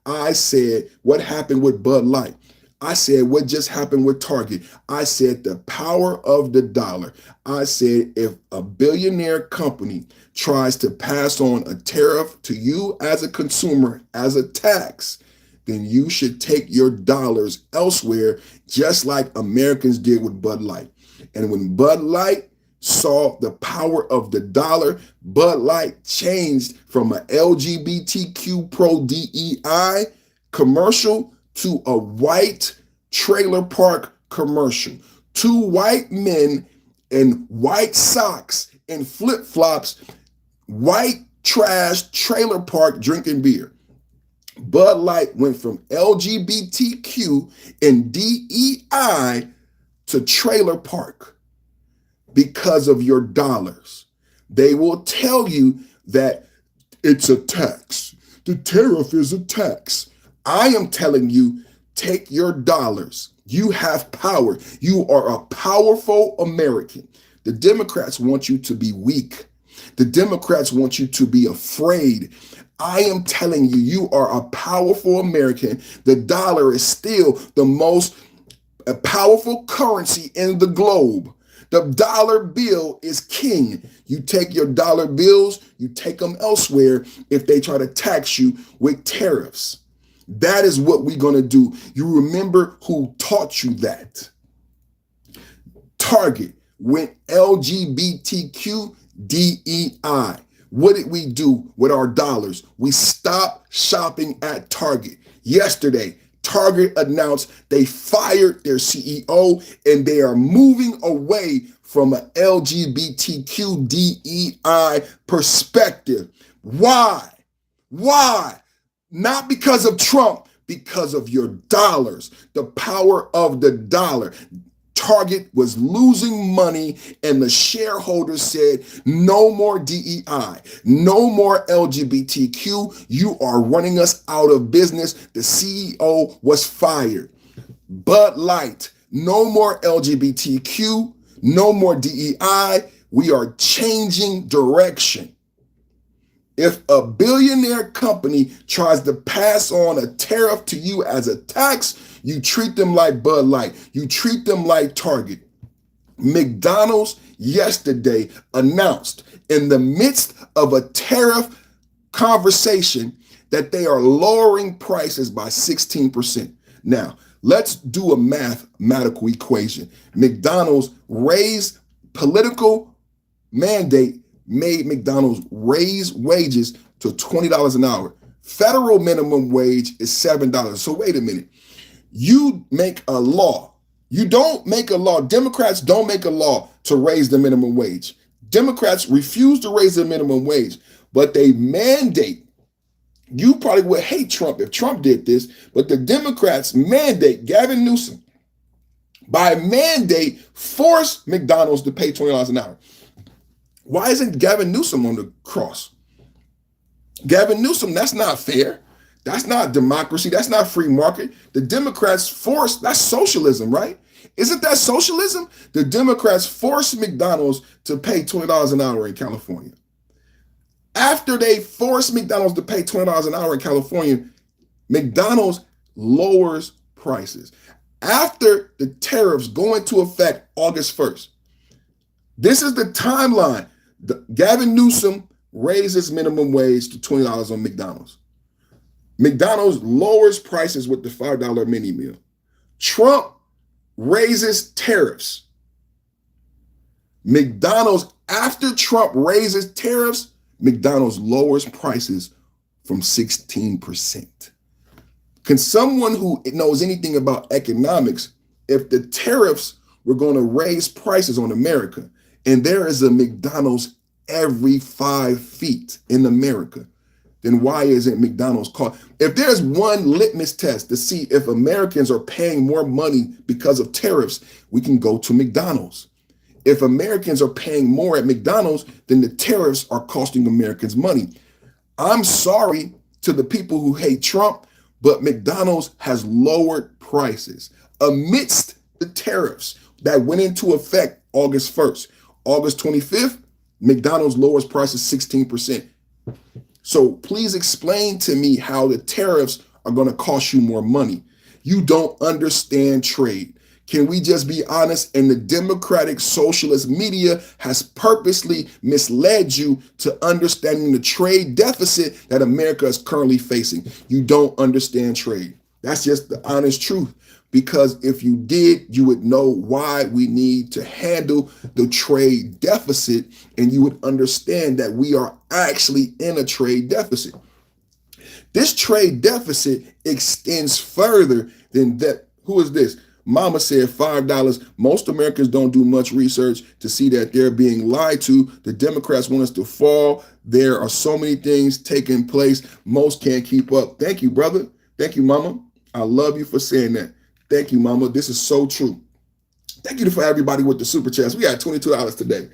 S1: I said what happened with Bud Light. I said what just happened with Target. I said the power of the dollar. I said if a billionaire company tries to pass on a tariff to you as a consumer as a tax, then you should take your dollars elsewhere, just like Americans did with Bud Light. And when Bud Light saw the power of the dollar, Bud Light changed from an LGBTQ pro DEI commercial to a white trailer park commercial. Two white men in white socks and flip-flops, white trash trailer park drinking beer. Bud Light went from LGBTQ and DEI to trailer park because of your dollars. They will tell you that it's a tax. The tariff is a tax. I am telling you, take your dollars. You have power. You are a powerful American. The Democrats want you to be weak. The Democrats want you to be afraid. I am telling you, you are a powerful American. The dollar is still the most powerful currency in the globe. The dollar bill is king. You take your dollar bills, you take them elsewhere if they try to tax you with tariffs. That is what we're going to do. You remember who taught you that. Target went LGBTQ DEI. What did we do with our dollars? We stopped shopping at Target. Yesterday, Target announced they fired their CEO and they are moving away from an LGBTQ DEI perspective. Why? Why? Not because of Trump, because of your dollars, the power of the dollar. Target was losing money and the shareholders said, no more DEI, no more LGBTQ. You are running us out of business. The CEO was fired. Bud Light, no more LGBTQ, no more DEI. We are changing direction. If a billionaire company tries to pass on a tariff to you as a tax, you treat them like Bud Light. You treat them like Target. McDonald's yesterday announced in the midst of a tariff conversation that they are lowering prices by 16%. Now, let's do a mathematical equation. McDonald's raised political mandate made McDonald's raise wages to $20 an hour. Federal minimum wage is $7. So wait a minute. You make a law. You don't make a law. Democrats don't make a law to raise the minimum wage. Democrats refuse to raise the minimum wage, but they mandate. You probably would hate Trump if Trump did this, but the Democrats mandate, Gavin Newsom, by mandate, force McDonald's to pay $20 an hour. Why isn't Gavin Newsom on the cross? Gavin Newsom, that's not fair. That's not democracy. That's not free market. The Democrats forced, that's socialism, right? Isn't that socialism? The Democrats forced McDonald's to pay $20 an hour in California. After they forced McDonald's to pay $20 an hour in California, McDonald's lowers prices. After the tariffs go into effect August 1st, this is the timeline. Gavin Newsom raises minimum wage to $20 on McDonald's. McDonald's lowers prices with the $5 mini meal. Trump raises tariffs. McDonald's, after Trump raises tariffs, McDonald's lowers prices from 16%. Can someone who knows anything about economics, if the tariffs were going to raise prices on America, and there is a McDonald's every 5 feet in America, then why isn't McDonald's called? If there's one litmus test to see if Americans are paying more money because of tariffs, we can go to McDonald's. If Americans are paying more at McDonald's, then the tariffs are costing Americans money. I'm sorry to the people who hate Trump, but McDonald's has lowered prices amidst the tariffs that went into effect August 1st. August 25th, McDonald's lowers prices 16%. So please explain to me how the tariffs are going to cost you more money. You don't understand trade. Can we just be honest? And the Democratic Socialist media has purposely misled you to understanding the trade deficit that America is currently facing. You don't understand trade. That's just the honest truth. Because if you did, you would know why we need to handle the trade deficit, and you would understand that we are actually in a trade deficit. This trade deficit extends further than that. Who is this? Mama said $5. Most Americans don't do much research to see that they're being lied to. The Democrats want us to fall. There are so many things taking place. Most can't keep up. Thank you, brother. Thank you, Mama. I love you for saying that. Thank you, Mama. This is so true. Thank you for everybody with the super chats. We got $22 today.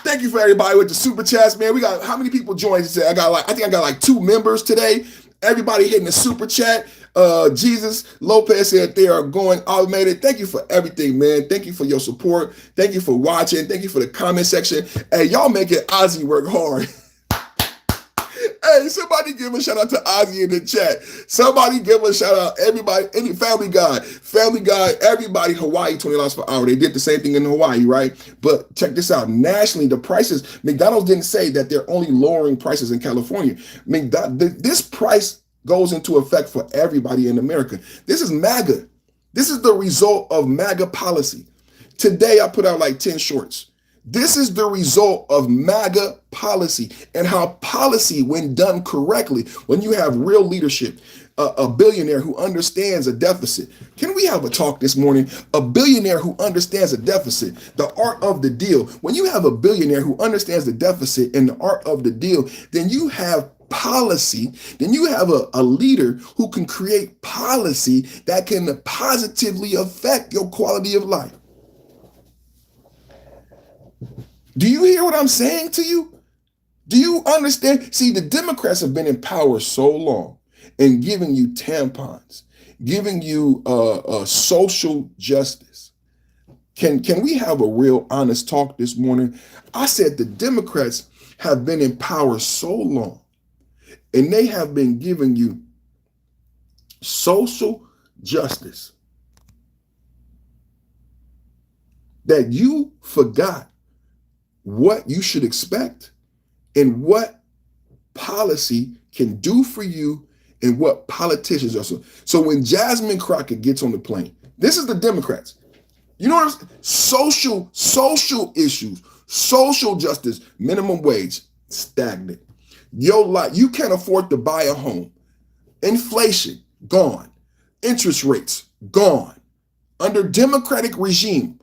S1: Thank you for everybody with the super chats, man. We got how many people joined today? I think I got like 2 members today. Everybody hitting the super chat. Jesus Lopez said they are going automated. Thank you for everything, man. Thank you for your support. Thank you for watching. Thank you for the comment section. Hey, y'all making Ozzy work hard. Hey, somebody give a shout out to Ozzy in the chat. Somebody give a shout out. Everybody, any Family Guy, everybody, Hawaii, $20 per hour. They did the same thing in Hawaii, right? But check this out. Nationally, the prices, McDonald's didn't say that they're only lowering prices in California. This price goes into effect for everybody in America. This is MAGA. This is the result of MAGA policy. Today, I put out like 10 shorts. This is the result of MAGA policy, and how policy, when done correctly, when you have real leadership, a billionaire who understands a deficit. Can we have a talk this morning? A billionaire who understands a deficit, the art of the deal. When you have a billionaire who understands the deficit and the art of the deal, then you have policy, then you have a leader who can create policy that can positively affect your quality of life. Do you hear what I'm saying to you? Do you understand? See, the Democrats have been in power so long and giving you tampons, giving you social justice. Can we have a real honest talk this morning? I said the Democrats have been in power so long and they have been giving you social justice that you forgot what you should expect and what policy can do for you and what politicians are. So when Jasmine Crockett gets on the plane, this is the Democrats. You know what I'm saying? Social issues, social justice, minimum wage, stagnant. Your life, you can't afford to buy a home. Inflation, gone. Interest rates, gone. Under Democratic regime.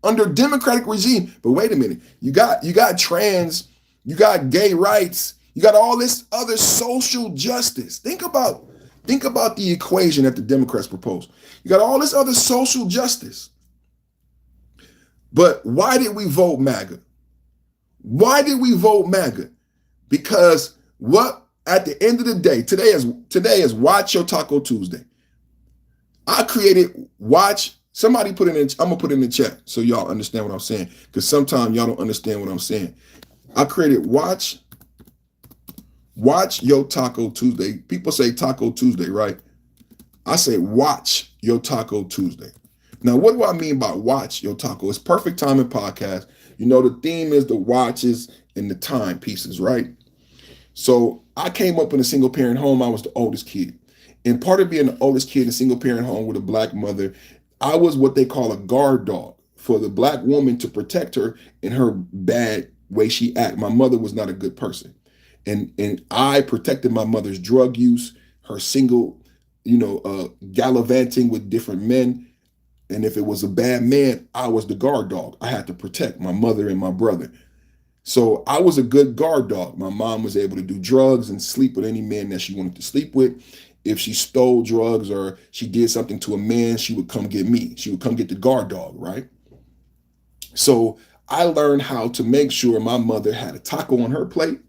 S1: But wait a minute, you got trans, you got gay rights, you got all this other social justice. Think about the equation that the Democrats propose. You got all this other social justice. But why did we vote MAGA? Why did we vote MAGA? Because at the end of the day, today is Watch Your Taco Tuesday. I created Watch. Somebody put it in, I'm gonna put it in the chat so y'all understand what I'm saying, because sometimes y'all don't understand what I'm saying. I created Watch Your Taco Tuesday. People say Taco Tuesday, right? I say watch your Taco Tuesday. Now, what do I mean by watch your taco? It's perfect timing podcast. You know, the theme is the watches and the timepieces, right? So I came up in a single parent home. I was the oldest kid. And part of being the oldest kid in a single parent home with a black mother, I was what they call a guard dog for the black woman to protect her in her bad way she act. My mother was not a good person. And I protected my mother's drug use, her single, gallivanting with different men. And if it was a bad man, I was the guard dog. I had to protect my mother and my brother. So I was a good guard dog. My mom was able to do drugs and sleep with any man that she wanted to sleep with. If she stole drugs or she did something to a man, she would come get me. She would come get the guard dog, right? So I learned how to make sure my mother had a taco on her plate.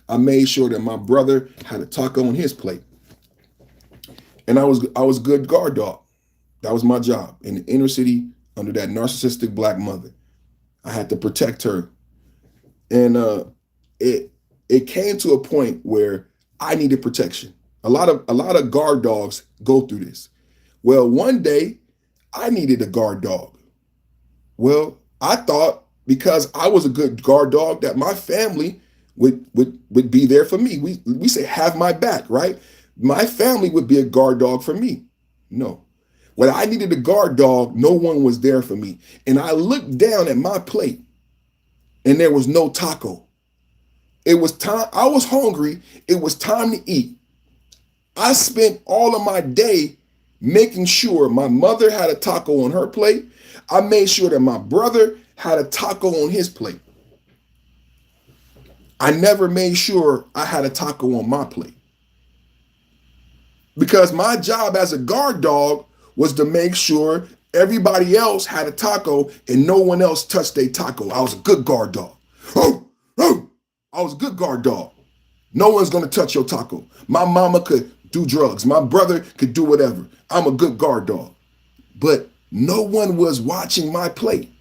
S1: I made sure that my brother had a taco on his plate. And I was a good guard dog. That was my job in the inner city under that narcissistic black mother. I had to protect her. And it came to a point where I needed protection. A lot of guard dogs go through this. Well, one day I needed a guard dog. Well, I thought because I was a good guard dog that my family would be there for me. We say have my back, right? My family would be a guard dog for me. No. When I needed a guard dog, no one was there for me. And I looked down at my plate and there was no taco. It was time. I was hungry. It was time to eat. I spent all of my day making sure my mother had a taco on her plate. I made sure that my brother had a taco on his plate. I never made sure I had a taco on my plate. Because my job as a guard dog was to make sure everybody else had a taco and no one else touched their taco. I was a good guard dog. Oh, oh, I was a good guard dog. No one's going to touch your taco. My mama could do drugs. My brother could do whatever. I'm a good guard dog. But no one was watching my plate.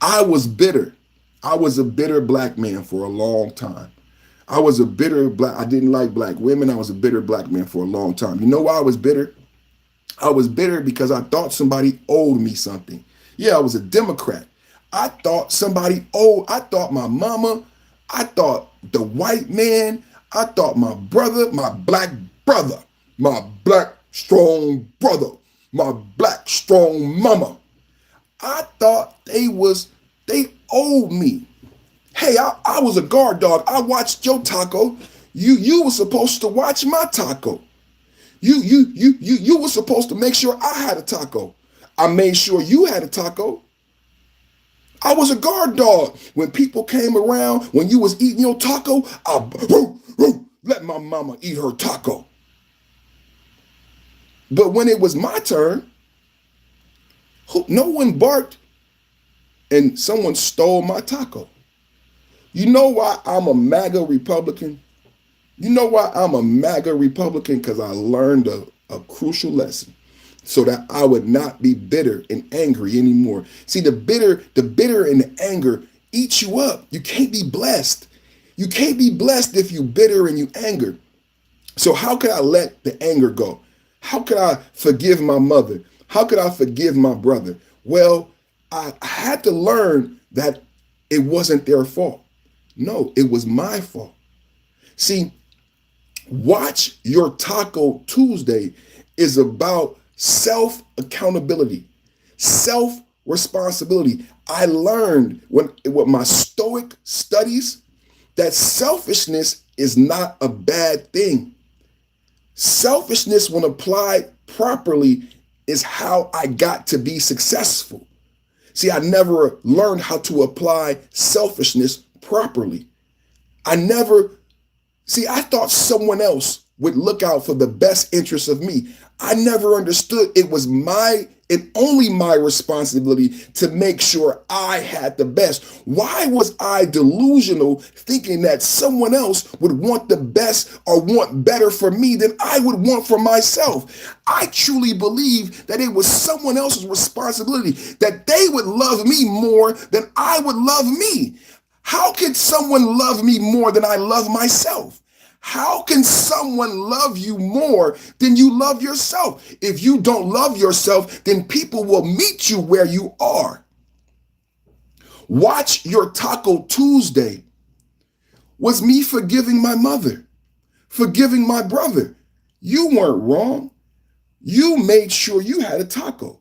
S1: I was bitter. I was a bitter black man for a long time. I didn't like black women. I was a bitter black man for a long time. You know why I was bitter? I was bitter because I thought somebody owed me something. Yeah, I was a Democrat. I thought I thought my mama, I thought the white man, I thought my brother, my black strong brother, my black strong mama. I thought they owed me. Hey, I was a guard dog. I watched your taco. You were supposed to watch my taco. You were supposed to make sure I had a taco. I made sure you had a taco. I was a guard dog. When people came around, when you was eating your taco, I let my mama eat her taco. But when it was my turn, no one barked and someone stole my taco. You know why I'm a MAGA Republican? You know why I'm a MAGA Republican? Because I learned a crucial lesson so that I would not be bitter and angry anymore. See, the bitter and the anger eats you up. You can't be blessed. You can't be blessed if you bitter and you anger. So how could I let the anger go? How could I forgive my mother? How could I forgive my brother? Well, I had to learn that it wasn't their fault. No, it was my fault. See, Watch Your Taco Tuesday is about self-accountability, self-responsibility. I learned with my Stoic studies that selfishness is not a bad thing. Selfishness, when applied properly, is how I got to be successful. See, I never learned how to apply selfishness properly. I thought someone else would look out for the best interests of me. I never understood it was my and only my responsibility to make sure I had the best. Why was I delusional thinking that someone else would want the best or want better for me than I would want for myself? I truly believe that it was someone else's responsibility, that they would love me more than I would love me. How could someone love me more than I love myself? How can someone love you more than you love yourself? If you don't love yourself, then people will meet you where you are. Watch Your Taco Tuesday was me forgiving my mother, forgiving my brother. You weren't wrong. You made sure you had a taco.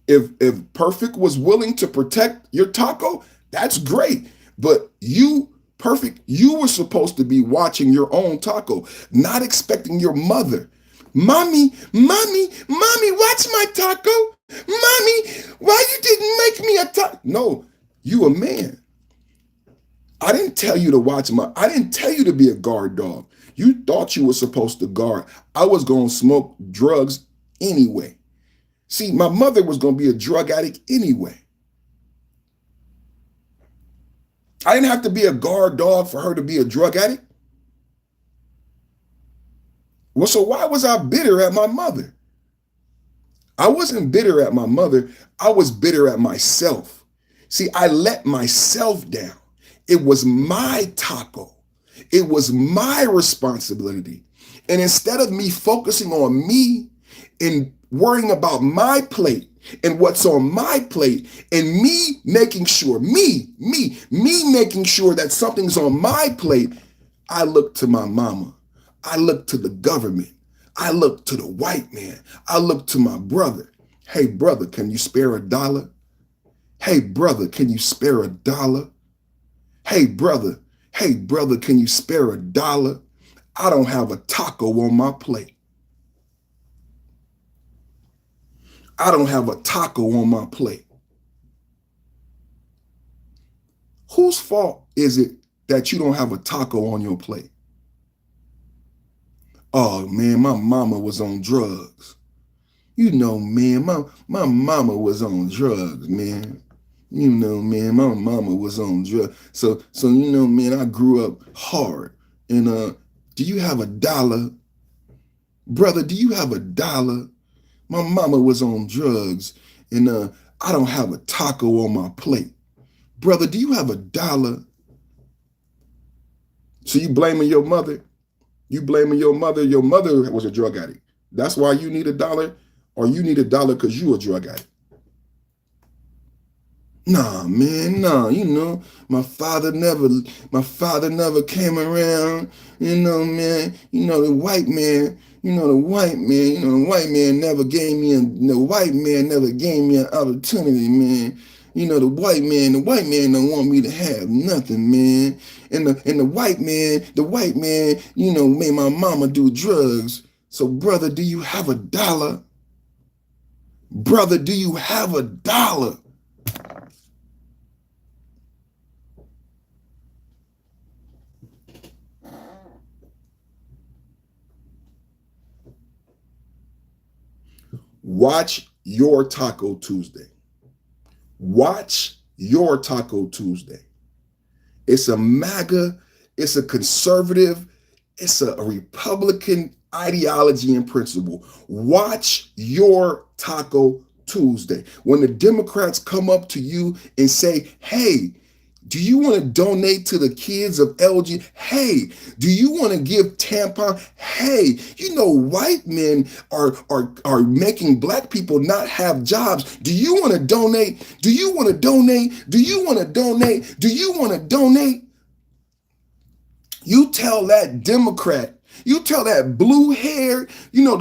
S1: If Perfect was willing to protect your taco, that's great. But you, Perfect, you were supposed to be watching your own taco, not expecting your mother. Mommy, watch my taco. Mommy, why you didn't make me a taco? No, you a man. I didn't tell you to I didn't tell you to be a guard dog. You thought you were supposed to guard. I was going to smoke drugs anyway. See, my mother was going to be a drug addict anyway. I didn't have to be a guard dog for her to be a drug addict. Well, so why was I bitter at my mother? I wasn't bitter at my mother. I was bitter at myself. See, I let myself down. It was my taco. It was my responsibility. And instead of me focusing on me and worrying about my plate and what's on my plate and me making sure, me making sure that something's on my plate, I look to my mama. I look to the government. I look to the white man. I look to my brother. Hey, brother, can you spare $1? Hey, brother, can you spare $1? Hey, brother, can you spare $1? I don't have a taco on my plate. I don't have a taco on my plate. Whose fault is it that you don't have a taco on your plate? Oh, man, my mama was on drugs. You know, man, my mama was on drugs, man. You know, man, my mama was on drugs. So you know, man, I grew up hard. And do you have $1? Brother, do you have $1? My mama was on drugs, and I don't have a taco on my plate. Brother, do you have $1? So you blaming your mother? You blaming your mother? Your mother was a drug addict. That's why you need $1? Or you need $1 because you a drug addict? Nah, man, nah. You know, my father never came around. You know, man. You know, the white man never gave me an opportunity, man. You know, the white man don't want me to have nothing, man. And the white man, you know, made my mama do drugs. So, brother, do you have $1? Brother, do you have $1? Watch Your Taco Tuesday. Watch Your Taco Tuesday. It's a MAGA, it's a conservative, it's a Republican ideology and principle. Watch Your Taco Tuesday. When the Democrats come up to you and say, hey, do you want to donate to the kids of LG? Hey, do you want to give tampon? Hey, you know, white men are making black people not have jobs. Do you want to donate? Do you want to donate? Do you want to donate? Do you want to donate? You tell that Democrat, you tell that blue hair, you know,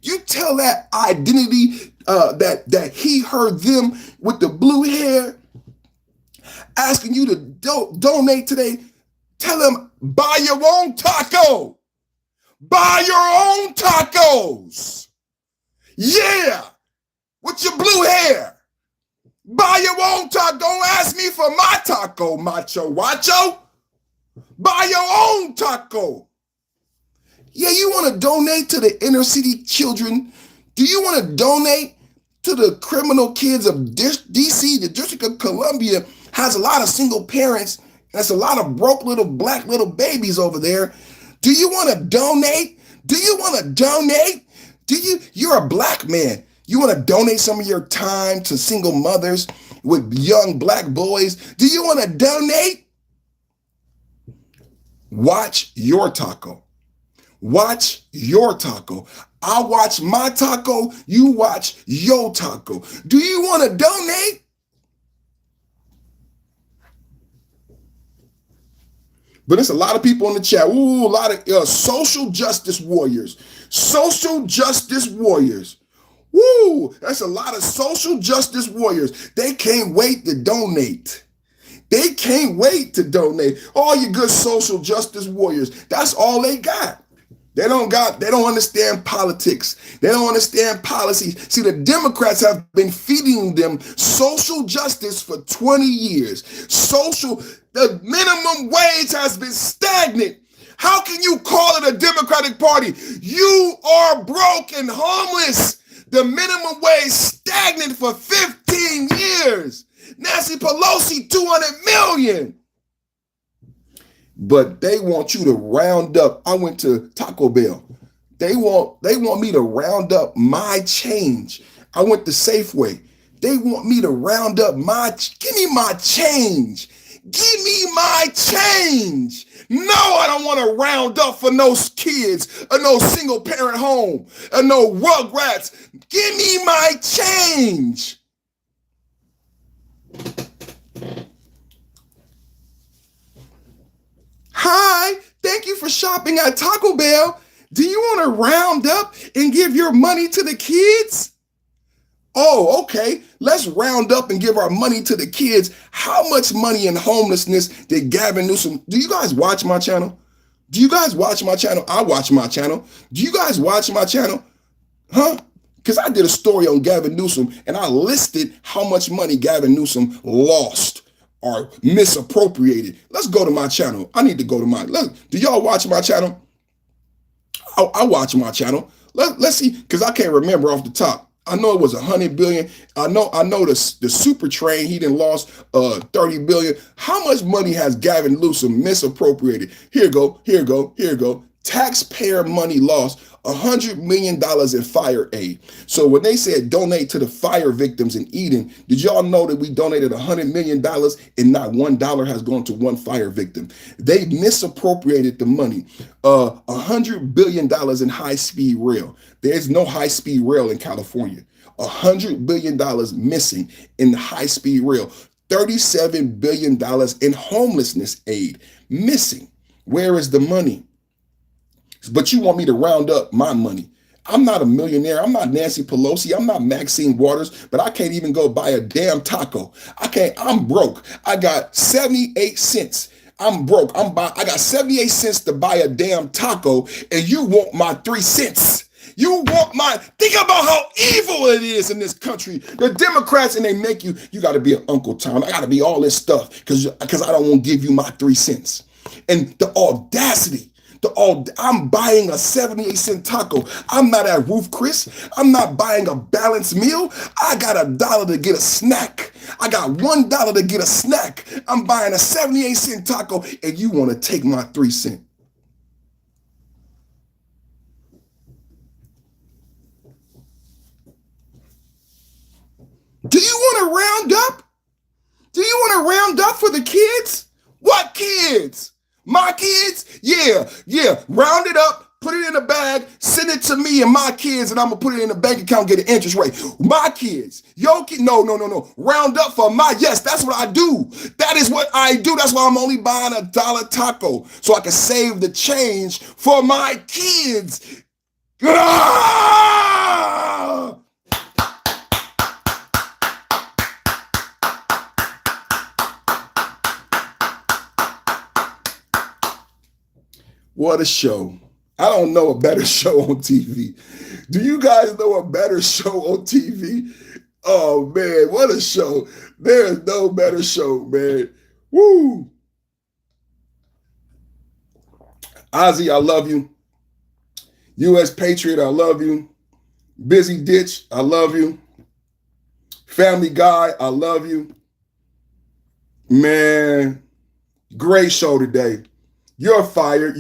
S1: you tell that identity that he heard them with the blue hair asking you to donate today. Tell them, buy your own taco. Buy your own tacos. Yeah, with your blue hair. Buy your own taco. Don't ask me for my taco, macho guacho. Buy your own taco. Yeah, you want to donate to the inner city children? Do you want to donate to the criminal kids of DC? The District of Columbia has a lot of single parents. That's a lot of broke little black little babies over there. Do you want to donate? Do you want to donate? You're a black man. You want to donate some of your time to single mothers with young black boys? Do you want to donate? Watch your taco. Watch your taco. I watch my taco. You watch your taco. Do you want to donate? But it's a lot of people in the chat. Ooh, a lot of social justice warriors. Social justice warriors. Woo, that's a lot of social justice warriors. They can't wait to donate. They can't wait to donate. All you good social justice warriors, that's all they got. They don't understand politics. They don't understand policies. See, the Democrats have been feeding them social justice for 20 years. The minimum wage has been stagnant. How can you call it a Democratic Party? You are broke and homeless. The minimum wage stagnant for 15 years. Nancy Pelosi, 200 million. But they want you to round up. I went to Taco Bell. They want me to round up my change. I went to Safeway. They want me to round up give me my change. Give me my change. No, I don't want to round up for no kids or no single parent home or no rugrats. Give me my change. Hi, thank you for shopping at Taco Bell. Do you want to round up and give your money to the kids? Oh, okay. Let's round up and give our money to the kids. How much money in homelessness did Gavin Newsom? Do you guys watch my channel? Do you guys watch my channel? I watch my channel. Do you guys watch my channel? Huh? Because I did a story on Gavin Newsom and I listed how much money Gavin Newsom lost or misappropriated. Let's go to my channel. I need to go to mine. Do y'all watch my channel? I watch my channel. Let's see, because I can't remember off the top. I know it was 100 billion. I know the super train, he done lost 30 billion. How much money has Gavin Newsom misappropriated? Here go. Taxpayer money lost, $100 million in fire aid. So when they said donate to the fire victims in Eden, did y'all know that we donated $100 million and not $1 has gone to one fire victim? They misappropriated the money. $100 billion in high-speed rail. There's no high-speed rail in California. $100 billion missing in the high-speed rail. $37 billion in homelessness aid missing. Where is the money? But you want me to round up my money. I'm not a millionaire. I'm not Nancy Pelosi. I'm not Maxine Waters, but I can't even go buy a damn taco. I'm broke. I got 78 cents. I'm broke. I got 78 cents to buy a damn taco, and you want my 3 cents. You want think about how evil it is in this country. The Democrats, and they make you got to be an Uncle Tom. I got to be all this stuff because I don't want to give you my 3 cents. And the audacity. I'm buying a 78-cent taco. I'm not at Ruth Chris. I'm not buying a balanced meal. I got $1 to get a snack. I got $1 to get a snack. I'm buying a 78-cent taco, and you want to take my 3 cents. Do you want to round up? Do you want to round up for the kids? What kids? My kids? Yeah. Round it up, put it in a bag, send it to me and my kids, and I'm going to put it in a bank account, get an interest rate. My kids. Your kids. No. Round up for yes, that's what I do. That is what I do. That's why I'm only buying $1 taco, so I can save the change for my kids. Ah! What a show. I don't know a better show on TV. Do you guys know a better show on TV? Oh, man, what a show. There is no better show, man. Woo. Ozzy, I love you. U.S. Patriot, I love you. Busy Ditch, I love you. Family Guy, I love you. Man, great show today. You're fired.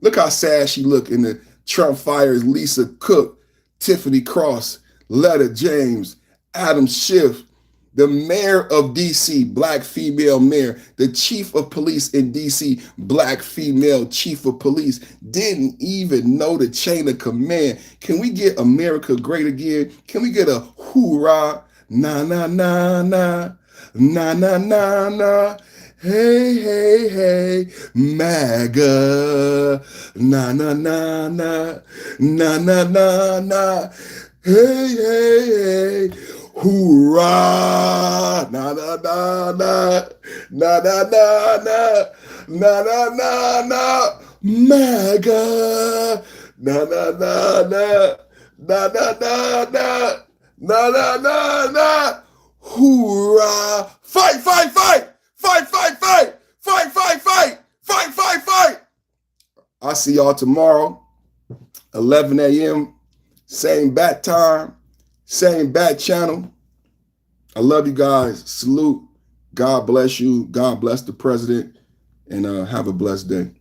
S1: Look how sad she look in the Trump fires Lisa Cook, Tiffany Cross, Letta James, Adam Schiff, The mayor of DC, black female mayor. The chief of police in DC, black female chief of police. Didn't even know the chain of command. Can we get America great again? Can we get a hoorah? Na, na, na, na. Na, na, na, na. Hey, hey, hey, MAGA. Na, na, na, na. Na, na, na, na. Hey, hey, hey. Hoorah! Na na na na na na na na na na na na MAGA! Na na na na na na na na na na na na hoorah! Fight, fight, fight! Fight, fight, fight! Fight, fight, fight! Fight, fight, fight! I'll see y'all tomorrow, 11 a.m. Same bat time. Same back channel. I love you guys. Salute. God bless you. God bless the president. And have a blessed day.